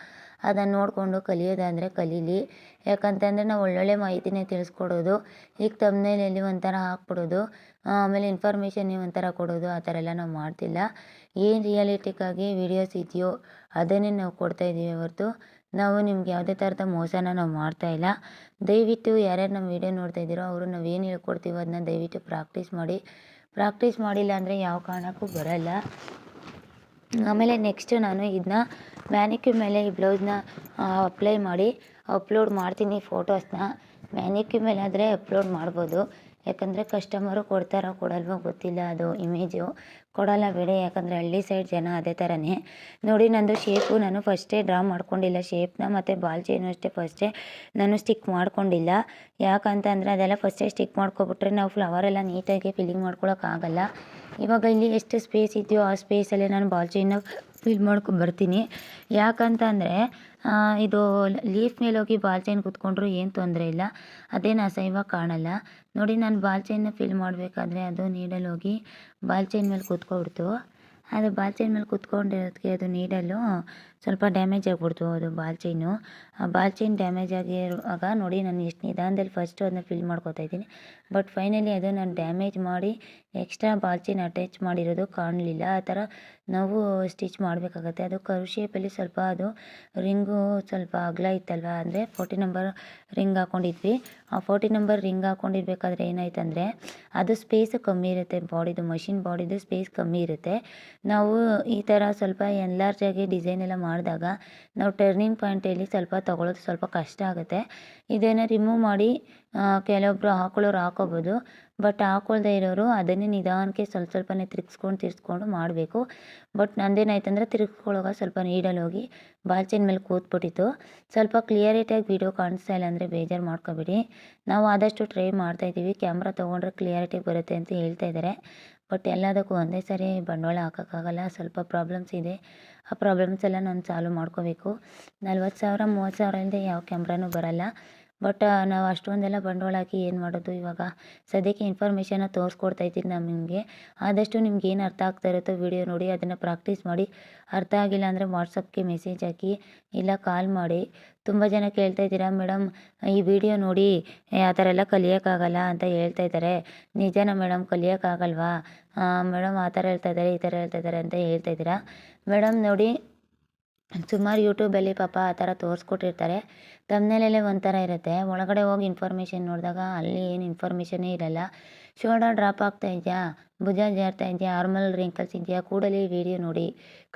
ಅದನ್ನು ನೋಡಿಕೊಂಡು ಕಲಿಯೋದಾದರೆ ಕಲೀಲಿ. ಯಾಕಂತಂದರೆ ನಾವು ಒಳ್ಳೊಳ್ಳೆ ಮಾಹಿತಿನೇ ತಿಳಿಸ್ಕೊಡೋದು. ಈಗ ತಮ್ನೇಲಲ್ಲಿ ಒಂಥರ ಹಾಕ್ಬಿಡೋದು, ಆಮೇಲೆ ಇನ್ಫಾರ್ಮೇಷನ್ ಒಂಥರ ಕೊಡೋದು, ಆ ಥರ ಎಲ್ಲ ನಾವು ಮಾಡ್ತಿಲ್ಲ. ಏನು ರಿಯಾಲಿಟಿಕ್ಕಾಗಿ ವೀಡಿಯೋಸ್ ಇದೆಯೋ ಅದನ್ನೇ ನಾವು ಕೊಡ್ತಾಯಿದ್ದೀವಿ ಹೊರತು ನಾವು ನಿಮ್ಗೆ ಯಾವುದೇ ಥರದ ಮೋಸನ ನಾವು ಮಾಡ್ತಾಯಿಲ್ಲ. ದಯವಿಟ್ಟು ಯಾರ್ಯಾರು ನಮ್ಮ ವೀಡಿಯೋ ನೋಡ್ತಾಯಿದ್ದೀರೋ ಅವರು ನಾವೇನು ಹೇಳ್ಕೊಡ್ತೀವೋ ಅದನ್ನ ದಯವಿಟ್ಟು ಪ್ರಾಕ್ಟೀಸ್ ಮಾಡಿ. ಪ್ರಾಕ್ಟೀಸ್ ಮಾಡಿಲ್ಲ ಅಂದರೆ ಯಾವ ಕಾರಣಕ್ಕೂ ಬರಲ್ಲ. ಆಮೇಲೆ ನೆಕ್ಸ್ಟು ನಾನು ಇದನ್ನ ಮ್ಯಾನಿಕ್ಯೂರ್ ಮೇಲೆ ಈ ಬ್ಲೌಸ್ನ ಅಪ್ಲೈ ಮಾಡಿ ಅಪ್ಲೋಡ್ ಮಾಡ್ತೀನಿ ಫೋಟೋಸ್ನ. ಮ್ಯಾನಿಕ್ಯೂರ್ ಮೇಲೆ ಆದರೆ ಅಪ್ಲೋಡ್ ಮಾಡ್ಬೋದು. ಯಾಕಂದರೆ ಕಸ್ಟಮರು ಕೊಡ್ತಾರೋ ಕೊಡಲ್ವೋ ಗೊತ್ತಿಲ್ಲ, ಅದು ಇಮೇಜು ಕೊಡಲ್ಲ ಬಿಡಿ. ಯಾಕಂದರೆ ಹಳ್ಳಿ ಸೈಡ್ ಜನ ಅದೇ ಥರನೇ. ನೋಡಿ ನಂದು ಶೇಪು ನಾನು ಫಸ್ಟೇ ಡ್ರಾ ಮಾಡ್ಕೊಂಡಿಲ್ಲ ಶೇಪ್ನ, ಮತ್ತು ಬಾಲ್ ಚೈನು ಅಷ್ಟೇ ಫಸ್ಟೇ ನಾನು ಸ್ಟಿಕ್ ಮಾಡ್ಕೊಂಡಿಲ್ಲ. ಯಾಕಂತಂದರೆ ಅದೆಲ್ಲ ಫಸ್ಟೇ ಸ್ಟಿಕ್ ಮಾಡ್ಕೊಬಿಟ್ರೆ ನಾವು ಫ್ಲವರೆಲ್ಲ ನೀಟಾಗಿ ಫಿಲ್ಲಿಂಗ್ ಮಾಡ್ಕೊಳಕ್ಕಾಗಲ್ಲ. ಇವಾಗ ಇಲ್ಲಿ ಎಷ್ಟು ಸ್ಪೇಸ್ ಇದೆಯೋ ಆ ಸ್ಪೇಸಲ್ಲೇ ನಾನು ಬಾಲ್ ಚೈನ್ನ ಫಿಲ್ ಬರ್ತೀನಿ. ಯಾಕಂತಂದರೆ ಇದು ಲೀಫ್ ಮೇಲೆ ಹೋಗಿ ಬಾಲ್ ಚೈನ್ ಕೂತ್ಕೊಂಡ್ರು ಏನು ತೊಂದರೆ ಇಲ್ಲ, ಅದೇನು ಅಸಹ್ಯವಾಗಿ ಕಾಣಲ್ಲ. ನೋಡಿ ನಾನು ಬಾಲ್ ಚೈನ್ನ ಫಿಲ್ ಮಾಡಬೇಕಾದ್ರೆ ಅದು ನೀಡಲ್ಲಿ ಹೋಗಿ ಬಾಲ್ ಚೈನ್ ಮೇಲೆ ಕೂತ್ಕೊಬಿಡ್ತು. ಅದು ಬಾಲ್ ಚೈನ್ ಮೇಲೆ ಕೂತ್ಕೊಂಡಿರೋದಕ್ಕೆ ಅದು ನೀಡಲ್ಲು ಸ್ವಲ್ಪ ಡ್ಯಾಮೇಜ್ ಆಗಿಬಿಡ್ತು. ಅದು ಬಾಲ್ ಚೈನು, ಆ ಬಾಲ್ ಚೈನ್ ಡ್ಯಾಮೇಜ್ ಆಗಿರುವಾಗ ನೋಡಿ ನಾನು ಎಷ್ಟು ನಿಧಾನದಲ್ಲಿ ಫಸ್ಟು ಅದನ್ನ ಫಿಲ್ ಮಾಡ್ಕೊತಾ ಇದ್ದೀನಿ. ಬಟ್ ಫೈನಲಿ ಅದು ನಾನು ಡ್ಯಾಮೇಜ್ ಮಾಡಿ ಎಕ್ಸ್ಟ್ರಾ ಬಾಲ್ ಚೈನ್ ಅಟ್ಯಾಚ್ ಮಾಡಿರೋದು ಕಾಣಲಿಲ್ಲ. ಆ ಥರ ನಾವು ಸ್ಟಿಚ್ ಮಾಡಬೇಕಾಗತ್ತೆ. ಅದು ಕರ್ವ್ ಶೇಪಲ್ಲಿ ಸ್ವಲ್ಪ ಅದು ರಿಂಗು ಸ್ವಲ್ಪ ಅಗಲ ಇತ್ತಲ್ವ, ಅಂದರೆ 40 ನಂಬರ್ ರಿಂಗ್ ಹಾಕ್ಕೊಂಡಿದ್ವಿ. ಆ 40 ನಂಬರ್ ರಿಂಗ್ ಹಾಕ್ಕೊಂಡಿರ್ಬೇಕಾದ್ರೆ ಏನಾಯ್ತಂದರೆ ಅದು ಸ್ಪೇಸ್ ಕಮ್ಮಿ ಇರುತ್ತೆ, ಬಾಡಿದು ಮಷಿನ್ ಬಾಡಿದು ಸ್ಪೇಸ್ ಕಮ್ಮಿ ಇರುತ್ತೆ. ನಾವು ಈ ಥರ ಸ್ವಲ್ಪ ಎನ್ಲಾರ್ಜ್ ಆಗಿ ಡಿಸೈನ್ ಎಲ್ಲ ಮಾಡಿದಾಗ ನಾವು ಟರ್ನಿಂಗ್ ಪಾಯಿಂಟಲ್ಲಿ ಸ್ವಲ್ಪ ತೊಗೊಳೋದು ಸ್ವಲ್ಪ ಕಷ್ಟ ಆಗುತ್ತೆ. ಇದನ್ನು ರಿಮೂವ್ ಮಾಡಿ ಕೆಲವೊಬ್ಬರು ಹಾಕೊಳ್ಳೋರು ಹಾಕೋಬೋದು. ಬಟ್ ಹಾಕೊಳ್ದೇ ಇರೋರು ಅದನ್ನೇ ನಿಧಾನಕ್ಕೆ ಸ್ವಲ್ಪನೇ ತಿರ್ಗಿಸ್ಕೊಂಡು ಮಾಡಬೇಕು. ಬಟ್ ನಂದೇನಾಯ್ತಂದರೆ ತಿರ್ಗಿಸ್ಕೊಳ್ಳೋವಾಗ ಸ್ವಲ್ಪ ನೀಡಲ್ಲಿ ಹೋಗಿ ಬಾಲ್ ಚೈನ್ ಮೇಲೆ ಕೂತ್ಬಿಟ್ಟಿತ್ತು. ಸ್ವಲ್ಪ ಕ್ಲಿಯರಿಟಿಯಾಗಿ ವೀಡಿಯೋ ಕಾಣಿಸ್ತಾ ಇಲ್ಲ ಅಂದರೆ ಬೇಜಾರು ಮಾಡ್ಕೊಬೇಡಿ. ನಾವು ಆದಷ್ಟು ಟ್ರೈ ಮಾಡ್ತಾಯಿದ್ದೀವಿ, ಕ್ಯಾಮ್ರಾ ತೊಗೊಂಡ್ರೆ ಕ್ಲಿಯರಿಟಿ ಬರುತ್ತೆ ಅಂತ ಹೇಳ್ತಾ ಇದ್ದಾರೆ. ಬಟ್ ಎಲ್ಲದಕ್ಕೂ ಒಂದೇ ಸಾರಿ ಬಂಡವಾಳ ಹಾಕೋಕ್ಕಾಗಲ್ಲ. ಸ್ವಲ್ಪ ಪ್ರಾಬ್ಲಮ್ಸ್ ಇದೆ. ಆ ಪ್ರಾಬ್ಲಮ್ಸ್ ಎಲ್ಲ ನಾನು ಸಾಲ್ವ್ ಮಾಡ್ಕೋಬೇಕು. 40,000 30,000 ಇಲ್ಲದೆ ಯಾವ ಕ್ಯಾಮ್ರಾನೂ ಬರಲ್ಲ. ಬಟ್ ನಾವು ಅಷ್ಟೊಂದೆಲ್ಲ ಬಂಡವಾಳ ಹಾಕಿ ಏನು ಮಾಡೋದು ಇವಾಗ. ಸದ್ಯಕ್ಕೆ ಇನ್ಫಾರ್ಮೇಷನ್ನ ತೋರಿಸ್ಕೊಡ್ತಾ ಇದ್ದೀನಿ ನಾನು ನಿಮಗೆ. ಆದಷ್ಟು ನಿಮ್ಗೆ ಏನು ಅರ್ಥ ಆಗ್ತಾ ಇರುತ್ತೋ ವಿಡಿಯೋ ನೋಡಿ ಅದನ್ನು ಪ್ರಾಕ್ಟೀಸ್ ಮಾಡಿ. ಅರ್ಥ ಆಗಿಲ್ಲ ಅಂದರೆ ವಾಟ್ಸಪ್ಗೆ ಮೆಸೇಜ್ ಹಾಕಿ, ಇಲ್ಲ ಕಾಲ್ ಮಾಡಿ. ತುಂಬ ಜನ ಕೇಳ್ತಾ ಇದ್ದೀರಾ, ಮೇಡಮ್ ಈ ವಿಡಿಯೋ ನೋಡಿ ಆ ಥರ ಎಲ್ಲ ಕಲಿಯೋಕ್ಕಾಗಲ್ಲ ಅಂತ ಹೇಳ್ತಾ ಇದ್ದಾರೆ. ನಿಜನಾ ಮೇಡಮ್, ಕಲಿಯೋಕ್ಕಾಗಲ್ವಾ? ಮೇಡಮ್ ಆ ಥರ ಹೇಳ್ತಾ ಇದ್ದಾರೆ, ಈ ಥರ ಹೇಳ್ತಾ ಇದ್ದಾರೆ ಅಂತ ಹೇಳ್ತಾ ಇದ್ದೀರಾ. ಮೇಡಮ್ ನೋಡಿ, ಸುಮಾರು ಯೂಟ್ಯೂಬಲ್ಲಿ ಪಾಪ ಆ ಥರ ತೋರಿಸ್ಕೊಟ್ಟಿರ್ತಾರೆ. ಥಂಬ್ನೇಲಲ್ಲೇ ಒಂಥರ ಇರುತ್ತೆ, ಒಳಗಡೆ ಹೋಗಿ ಇನ್ಫಾರ್ಮೇಷನ್ ನೋಡಿದಾಗ ಅಲ್ಲಿ ಏನು ಇನ್ಫಾರ್ಮೇಷನ್ನೇ ಇರಲ್ಲ. ಶೋಲ್ಡರ್ ಡ್ರಾಪ್ ಆಗ್ತಾ ಇದೆಯಾ, ಭುಜ ಜಾರ್ತಾ ಇದೆಯಾ, ಆರ್ಮಲ್ ರಿಂಕಲ್ಸ್ ಇದೆಯಾ, ಕೂಡಲೇ ಈ ವಿಡಿಯೋ ನೋಡಿ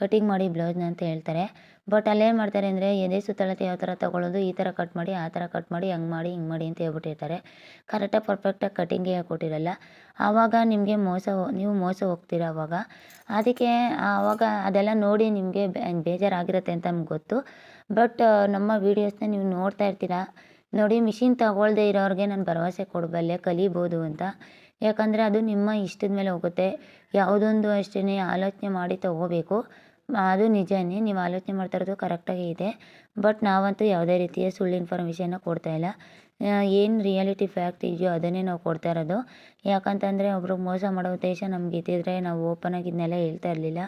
ಕಟಿಂಗ್ ಮಾಡಿ ಬ್ಲೌಸ್ನ ಅಂತ ಹೇಳ್ತಾರೆ. ಬಟ್ ಅಲ್ಲೇನು ಮಾಡ್ತಾರೆ ಅಂದರೆ ಎದೆ ಸುತ್ತಳತೆ ಯಾವ ಥರ ತೊಗೊಳ್ಳೋದು, ಈ ಥರ ಕಟ್ ಮಾಡಿ, ಆ ಥರ ಕಟ್ ಮಾಡಿ, ಹಂಗೆ ಮಾಡಿ ಹಿಂಗೆ ಮಾಡಿ ಅಂತ ಹೇಳ್ಬಿಟ್ಟಿರ್ತಾರೆ. ಕರೆಕ್ಟಾಗಿ ಪರ್ಫೆಕ್ಟಾಗಿ ಕಟಿಂಗೇ ಕೊಟ್ಟಿರಲ್ಲ. ಆವಾಗ ನಿಮಗೆ ನೀವು ಮೋಸ ಹೋಗ್ತೀರ ಅವಾಗ. ಅದಕ್ಕೆ ಆವಾಗ ಅದೆಲ್ಲ ನೋಡಿ ನಿಮಗೆ ಬೇಜಾರಾಗಿರುತ್ತೆ ಅಂತ ನಮ್ಗೆ ಗೊತ್ತು. ಬಟ್ ನಮ್ಮ ವೀಡಿಯೋಸ್ನ ನೀವು ನೋಡ್ತಾ ಇರ್ತೀರ. ನೋಡಿ, ಮಿಷಿನ್ ತಗೊಳ್ಳದೇ ಇರೋರಿಗೆ ನಾನು ಭರವಸೆ ಕೊಡಬಲ್ಲೆ ಕಲಿಬೋದು ಅಂತ. ಯಾಕಂದರೆ ಅದು ನಿಮ್ಮ ಇಷ್ಟದ ಮೇಲೆ ಹೋಗುತ್ತೆ. ಯಾವುದೊಂದು ಅಷ್ಟೇ ಆಲೋಚನೆ ಮಾಡಿ ತೊಗೋಬೇಕು. ಅದು ನಿಜನೇ, ನೀವು ಆಲೋಚನೆ ಮಾಡ್ತಾ ಇರೋದು ಕರೆಕ್ಟಾಗೇ ಇದೆ. ಬಟ್ ನಾವಂತೂ ಯಾವುದೇ ರೀತಿಯ ಸುಳ್ಳು ಇನ್ಫಾರ್ಮೇಷನ್ನ ಕೊಡ್ತಾಯಿಲ್ಲ. ಏನು ರಿಯಾಲಿಟಿ ಫ್ಯಾಕ್ಟ್ ಇದೆಯೋ ಅದನ್ನೇ ನಾವು ಕೊಡ್ತಾ ಇರೋದು. ಯಾಕಂತಂದರೆ ಒಬ್ರಿಗೆ ಮೋಸ ಮಾಡೋ ಉದ್ದೇಶ ನಮ್ಗೆ ಇದ್ದಿದ್ರೆ ನಾವು ಓಪನಾಗಿ ಇದನ್ನೆಲ್ಲ ಹೇಳ್ತಾ ಇರಲಿಲ್ಲ.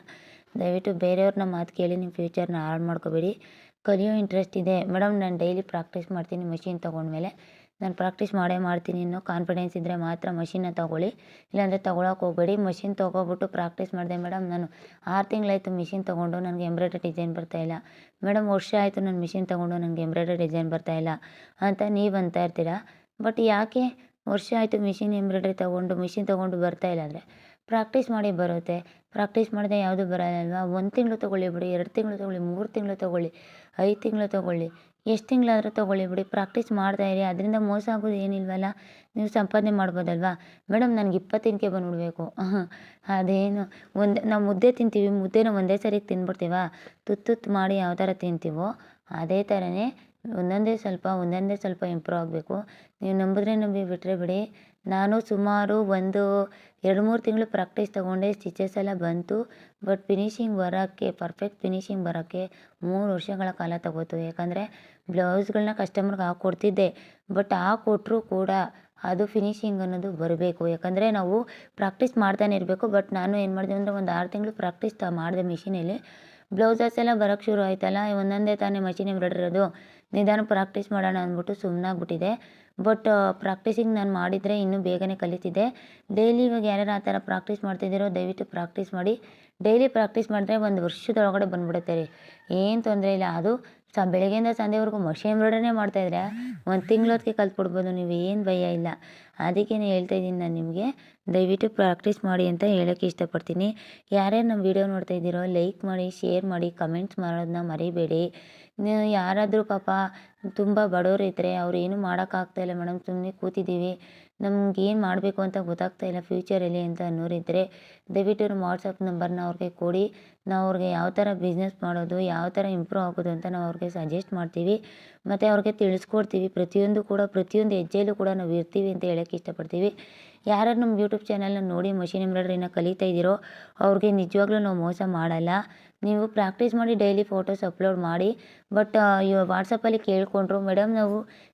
ದಯವಿಟ್ಟು ಬೇರೆಯವ್ರನ್ನ ಮಾತು ಕೇಳಿ ನಿಮ್ಮ ಫ್ಯೂಚರ್ನ ಹಾಳು ಮಾಡ್ಕೋಬೇಡಿ. ಕಲಿಯೋ ಇಂಟ್ರೆಸ್ಟ್ ಇದೆ ಮೇಡಮ್, ನಾನು ಡೈಲಿ ಪ್ರಾಕ್ಟೀಸ್ ಮಾಡ್ತೀನಿ ಮಷಿನ್ ತೊಗೊಂಡ್ಮೇಲೆ. ನಾನು ಪ್ರಾಕ್ಟೀಸ್ ಮಾಡೇ ಮಾಡ್ತೀನಿ ಅನ್ನೋ ಕಾನ್ಫಿಡೆನ್ಸ್ ಇದ್ದರೆ ಮಾತ್ರ ಮಷಿನ್ನ ತೊಗೊಳ್ಳಿ, ಇಲ್ಲಾಂದರೆ ತೊಗೊಳಕ್ಕೆ ಹೋಗಬೇಡಿ. ಮಷಿನ್ ತೊಗೊಬಿಟ್ಟು ಪ್ರಾಕ್ಟೀಸ್ ಮಾಡಿದೆ ಮೇಡಮ್, ನಾನು 6 ತಿಂಗಳಾಯಿತು ಮಿಷಿನ್ ತೊಗೊಂಡು, ನನಗೆ ಎಂಬ್ರಾಯ್ಡ್ರಿ ಡಿಸೈನ್ ಬರ್ತಾಯಿಲ್ಲ. ಮೇಡಮ್, ವರ್ಷ ಆಯಿತು ನಾನು ಮಿಷಿನ್ ತೊಗೊಂಡು, ನನಗೆ ಎಂಬ್ರಾಯ್ಡ್ರಿ ಡಿಸೈನ್ ಬರ್ತಾಯಿಲ್ಲ ಅಂತ ನೀವು ಅಂತ ಇರ್ತೀರ. ಬಟ್ ಯಾಕೆ ವರ್ಷ ಆಯಿತು ಎಂಬ್ರಾಯ್ಡ್ರಿ ಮಿಷಿನ್ ತೊಗೊಂಡು ಬರ್ತಾಯಿಲ್ಲ ಅಂದರೆ ಪ್ರಾಕ್ಟೀಸ್ ಮಾಡಿ ಬರುತ್ತೆ. ಪ್ರಾಕ್ಟೀಸ್ ಮಾಡಿದೆ ಯಾವುದೂ ಬರಲ್ಲಲ್ವಾ. 1 ತಿಂಗಳು ತೊಗೊಳ್ಳಿ ಬಿಡಿ, 2 ತಿಂಗಳು ತೊಗೊಳ್ಳಿ, 3 ತಿಂಗಳು ತೊಗೊಳ್ಳಿ, 5 ತಿಂಗಳು ತೊಗೊಳ್ಳಿ, ಎಷ್ಟು ತಿಂಗಳಾದರೂ ತೊಗೊಳ್ಳಿ ಬಿಡಿ. ಪ್ರಾಕ್ಟೀಸ್ ಮಾಡ್ತಾಯಿರಿ, ಅದರಿಂದ ಮೋಸ ಆಗೋದು ಏನಿಲ್ವಲ್ಲ. ನೀವು ಸಂಪಾದನೆ ಮಾಡ್ಬೋದಲ್ವಾ. ಮೇಡಮ್, ನನಗೆ 20 ದಿನಕ್ಕೆ ಬಂದುಬಿಡ್ಬೇಕು. ಅದೇನು ನಾವು ಮುದ್ದೆ ತಿಂತೀವಿ, ಮುದ್ದೆನ ಒಂದೇ ಸರಿಗೆ ತಿಂದ್ಬಿಡ್ತೀವ. ತುತ್ತು ಮಾಡಿ ಯಾವ ಥರ ತಿಂತೀವೋ ಅದೇ ಥರನೇ ಒಂದೊಂದೇ ಸ್ವಲ್ಪ ಇಂಪ್ರೂವ್ ಆಗಬೇಕು. ನೀವು ನಂಬಿದ್ರೆ ನಂಬಿ, ಬಿಟ್ಟರೆ ಬಿಡಿ. ನಾನು ಸುಮಾರು 2-3 ತಿಂಗಳು ಪ್ರಾಕ್ಟೀಸ್ ತೊಗೊಂಡೆ, ಸ್ಟಿಚಸ್ ಎಲ್ಲ ಬಂತು. ಬಟ್ ಪರ್ಫೆಕ್ಟ್ ಫಿನಿಶಿಂಗ್ ಬರೋಕ್ಕೆ 3 ವರ್ಷಗಳ ಕಾಲ ತಗೋತು. ಯಾಕಂದರೆ ಬ್ಲೌಸ್ಗಳನ್ನ ಕಸ್ಟಮರ್ಗೆ ಹಾಕ್ಕೊಡ್ತಿದ್ದೆ. ಬಟ್ ಹಾಕ್ಕೊಟ್ರೂ ಕೂಡ ಅದು ಫಿನಿಶಿಂಗ್ ಅನ್ನೋದು ಬರಬೇಕು. ಯಾಕಂದರೆ ನಾವು ಪ್ರಾಕ್ಟೀಸ್ ಮಾಡ್ತಾನೆ ಇರಬೇಕು. ಬಟ್ ನಾನು ಏನು ಮಾಡಿದೆ ಅಂದರೆ 6 ತಿಂಗಳು ಪ್ರಾಕ್ಟೀಸ್ ಮಾಡಿದೆ ಮಿಷಿನಲ್ಲಿ. ಬ್ಲೌಸಸ್ ಎಲ್ಲ ಬರೋಕ್ಕೆ ಶುರು ಆಯ್ತಲ್ಲ, ಒಂದೊಂದೇ ತಾನೇ ಮಷಿನ್ ಎಂಬ್ರಾಯ್ಡ್ರಿ ಇರೋದು, ನಿಧಾನ ಪ್ರಾಕ್ಟೀಸ್ ಮಾಡೋಣ ಅಂದ್ಬಿಟ್ಟು ಸುಮ್ಮನಾಗ್ಬಿಟ್ಟಿದೆ. ಬಟ್ ಪ್ರಾಕ್ಟೀಸಿಂಗ್ ನಾನು ಮಾಡಿದರೆ ಇನ್ನೂ ಬೇಗನೆ ಕಲಿತಿದ್ದೆ. ಡೈಲಿ ಇವಾಗ ಯಾರ್ಯಾರು ಆ ಥರ ಪ್ರಾಕ್ಟೀಸ್ ಮಾಡ್ತಿದ್ದೀರೋ ದಯವಿಟ್ಟು ಪ್ರಾಕ್ಟೀಸ್ ಮಾಡಿ. ಡೈಲಿ ಪ್ರಾಕ್ಟೀಸ್ ಮಾಡಿದ್ರೆ 1 ವರ್ಷದೊಳಗಡೆ ಬಂದುಬಿಡುತ್ತೆ ರೀ, ಏನು ತೊಂದರೆ ಇಲ್ಲ. ಅದು ಬೆಳಗ್ಗೆಯಿಂದ ಸಂಜೆವರೆಗೂ ಮಷಿನ್ ಎಂಬ್ರಾಯ್ಡ್ರಿನೇ ಮಾಡ್ತಾಯಿದ್ರೆ 1 ತಿಂಗಳೊತ್ತಿಗೆ ಕಲ್ತ್ಬಿಡ್ಬೋದು ನೀವು, ಏನು ಭಯ ಇಲ್ಲ. ಅದಕ್ಕೇ ಹೇಳ್ತಾ ಇದ್ದೀನಿ ನಾನು ನಿಮಗೆ, ದಯವಿಟ್ಟು ಪ್ರಾಕ್ಟೀಸ್ ಮಾಡಿ ಅಂತ ಹೇಳೋಕ್ಕೆ ಇಷ್ಟಪಡ್ತೀನಿ. ಯಾರ್ಯಾರು ನಮ್ಮ ವಿಡಿಯೋ ನೋಡ್ತಾ ಇದ್ದೀರೋ ಲೈಕ್ ಮಾಡಿ, ಶೇರ್ ಮಾಡಿ, ಕಮೆಂಟ್ಸ್ ಮಾಡೋದನ್ನ ಮರಿಬೇಡಿ. ಯಾರಾದರೂ ಪಾಪ ತುಂಬ ಬಡವರು ಇದ್ದರೆ ಅವ್ರು ಏನೂ ಮಾಡೋಕ್ಕಾಗ್ತಾಯಿಲ್ಲ ಮೇಡಮ್, ಸುಮ್ಮನೆ ಕೂತಿದ್ದೀವಿ, ನಮ್ಗೇನು ಮಾಡಬೇಕು ಅಂತ ಗೊತ್ತಾಗ್ತಾಯಿಲ್ಲ ಫ್ಯೂಚರಲ್ಲಿ ಅಂತ ಅನ್ನೋರಿದ್ದರೆ ದಯವಿಟ್ಟು ನಮ್ಮ ವಾಟ್ಸಪ್ ನಂಬರ್ನ ಅವ್ರಿಗೆ ಕೊಡಿ. ನಾವು ಅವ್ರಿಗೆ ಯಾವ ಥರ ಬಿಸ್ನೆಸ್ ಮಾಡೋದು, ಯಾವ ಥರ ಇಂಪ್ರೂವ್ ಆಗೋದು ಅಂತ ನಾವು ಅವ್ರಿಗೆ ಸಜೆಸ್ಟ್ ಮಾಡ್ತೀವಿ. ಮತ್ತು ಅವ್ರಿಗೆ ತಿಳಿಸ್ಕೊಡ್ತೀವಿ. ಪ್ರತಿಯೊಂದು ಹೆಜ್ಜೆಯಲ್ಲೂ ಕೂಡ ನಾವು ಇರ್ತೀವಿ ಅಂತ ಹೇಳೋಕ್ಕೆ ಇಷ್ಟಪಡ್ತೀವಿ. ಯಾರು ನಮ್ಮ ಯೂಟ್ಯೂಬ್ ಚಾನಲ್ನ ನೋಡಿ ಮಷಿನ್ ಎಂಬ್ರಾಯ್ಡ್ರಿನ ಕಲಿತಾ ಇದ್ದೀರೋ ಅವ್ರಿಗೆ ನಿಜವಾಗ್ಲೂ ನಾವು ಮೋಸ ಮಾಡಲ್ಲ. ನೀವು ಪ್ರಾಕ್ಟೀಸ್ ಮಾಡಿ ಡೈಲಿ ಫೋಟೋಸ್ ಅಪ್ಲೋಡ್ ಮಾಡಿ. ಬಟ್ ವಾಟ್ಸಪ್ಪಲ್ಲಿ ಕೇಳಿಕೊಂಡ್ರು, ಮೇಡಮ್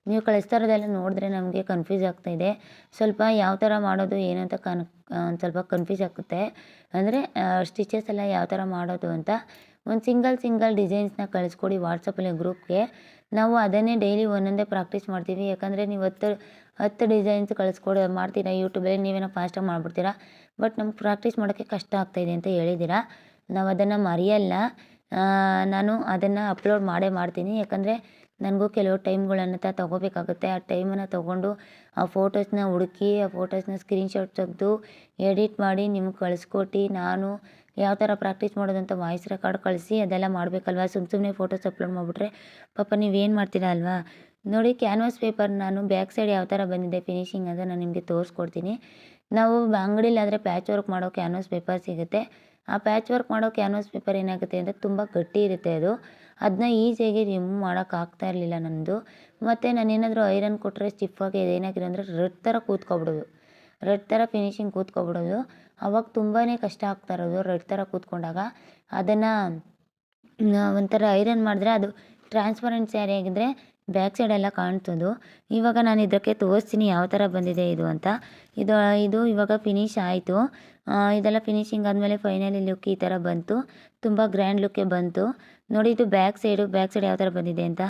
ನೀವು ಕಳಿಸ್ತಾ ಇರೋದೆಲ್ಲ ನೋಡಿದ್ರೆ ನಮಗೆ ಕನ್ಫ್ಯೂಸ್ ಆಗ್ತಾಯಿದೆ. ಸ್ವಲ್ಪ ಯಾವ ಥರ ಮಾಡೋದು ಏನು ಅಂತ ಒಂದು ಸ್ವಲ್ಪ ಕನ್ಫ್ಯೂಸ್ ಆಗುತ್ತೆ. ಅಂದರೆ ಸ್ಟಿಚಸ್ ಎಲ್ಲ ಯಾವ ಥರ ಮಾಡೋದು ಅಂತ ಒಂದು ಸಿಂಗಲ್ ಡಿಸೈನ್ಸ್ನ ಕಳಿಸ್ಕೊಡಿ ವಾಟ್ಸಪ್ಪಲ್ಲಿ ಗ್ರೂಪ್ಗೆ. ನಾವು ಅದನ್ನೇ ಡೈಲಿ ಒಂದೊಂದೇ ಪ್ರಾಕ್ಟೀಸ್ ಮಾಡ್ತೀವಿ. ಯಾಕಂದರೆ ನೀವು 10 ಡಿಸೈನ್ಸ್ ಮಾಡ್ತೀರಾ ಯೂಟ್ಯೂಬಲ್ಲಿ, ನೀವೇನೋ ಫಾಸ್ಟಾಗಿ ಮಾಡಿಬಿಡ್ತೀರಾ. ಬಟ್ ನಮ್ಗೆ ಪ್ರಾಕ್ಟೀಸ್ ಮಾಡೋಕ್ಕೆ ಕಷ್ಟ ಆಗ್ತಾಯಿದೆ ಅಂತ ಹೇಳಿದ್ದೀರಾ. ನಾವು ಅದನ್ನು ಮರೆಯಲ್ಲ. ನಾನು ಅದನ್ನು ಅಪ್ಲೋಡ್ ಮಾಡ್ತೀನಿ. ಯಾಕಂದರೆ ನನಗೂ ಕೆಲವು ಟೈಮ್ಗಳನ್ನು ತೊಗೋಬೇಕಾಗುತ್ತೆ. ಆ ಟೈಮನ್ನು ತೊಗೊಂಡು ಆ ಫೋಟೋಸ್ನ ಹುಡುಕಿ, ಆ ಫೋಟೋಸ್ನ ಸ್ಕ್ರೀನ್ಶಾಟ್ ತೆಗೆದು ಎಡಿಟ್ ಮಾಡಿ ನಿಮ್ಗೆ ಕಳಿಸ್ಕೊಟ್ಟು, ನಾನು ಯಾವ ಥರ ಪ್ರಾಕ್ಟೀಸ್ ಮಾಡೋದು ಅಂತ ವಾಯ್ಸ್ ರೆಕಾರ್ಡ್ ಕಳಿಸಿ ಅದೆಲ್ಲ ಮಾಡಬೇಕಲ್ವ. ಸುಮ್ಮನೆ ಫೋಟೋಸ್ ಅಪ್ಲೋಡ್ ಮಾಡಿಬಿಟ್ರೆ ಪಾಪ ನೀವೇನು ಮಾಡ್ತೀರಾ ಅಲ್ವಾ. ನೋಡಿ, ಕ್ಯಾನ್ವಾಸ್ ಪೇಪರ್ ನಾನು ಬ್ಯಾಕ್ ಸೈಡ್ ಯಾವ ಥರ ಬಂದಿದೆ ಫಿನಿಶಿಂಗ್ ಅಂತ ನಾನು ನಿಮಗೆ ತೋರಿಸ್ಕೊಡ್ತೀನಿ. ನಾವು ಅಂಗಡಿಲಾದರೆ ಪ್ಯಾಚ್ ವರ್ಕ್ ಮಾಡೋ ಕ್ಯಾನ್ವಾಸ್ ಪೇಪರ್ ಸಿಗುತ್ತೆ. ಆ ಪ್ಯಾಚ್ ವರ್ಕ್ ಮಾಡೋ ಕ್ಯಾನ್ವಾಸ್ ಪೇಪರ್ ಏನಾಗುತ್ತೆ ಅಂದರೆ ತುಂಬ ಗಟ್ಟಿ ಇರುತ್ತೆ ಅದು. ಅದನ್ನ ಈಸಿಯಾಗಿ ರಿಮೂವ್ ಮಾಡೋಕ್ಕಾಗ್ತಾ ಇರಲಿಲ್ಲ ನನ್ನದು. ಮತ್ತು ನಾನೇನಾದರೂ ಐರನ್ ಕೊಟ್ಟರೆ ಸ್ಟಿಫಾಗಿ ಏನಾಗಿದೆ ಅಂದರೆ ರೆಡ್ ಥರ ಕೂತ್ಕೊಬಿಡೋದು. ರೆಡ್ ಥರ ಫಿನಿಶಿಂಗ್ ಕೂತ್ಕೊಬಿಡೋದು. ಅವಾಗ ತುಂಬಾ ಕಷ್ಟ ಆಗ್ತಾ ಇರೋದು ರೆಡ್ ಥರ ಕೂತ್ಕೊಂಡಾಗ. ಅದನ್ನು ಒಂಥರ ಐರನ್ ಮಾಡಿದ್ರೆ ಅದು ಟ್ರಾನ್ಸ್ಪರೆಂಟ್ ಸ್ಯಾರಿ ಆಗಿದ್ದರೆ ಬ್ಯಾಕ್ ಸೈಡೆಲ್ಲ ಕಾಣ್ತದು. ಇವಾಗ ನಾನು ಇದಕ್ಕೆ ತೋರಿಸ್ತೀನಿ ಯಾವ ಥರ ಬಂದಿದೆ ಇದು ಅಂತ. ಇದು ಇವಾಗ ಫಿನಿಶ್ ಆಯಿತು. ಇದೆಲ್ಲ ಫಿನಿಶಿಂಗ್ ಆದಮೇಲೆ ಫೈನಲಿ ಲುಕ್ ಈ ಥರ ಬಂತು. ತುಂಬ ಗ್ರ್ಯಾಂಡ್ ಲುಕ್ಕೇ ಬಂತು. ನೋಡಿ ಇದು ಬ್ಯಾಕ್ ಸೈಡ್ ಯಾವ ಥರ ಬಂದಿದೆ ಅಂತ.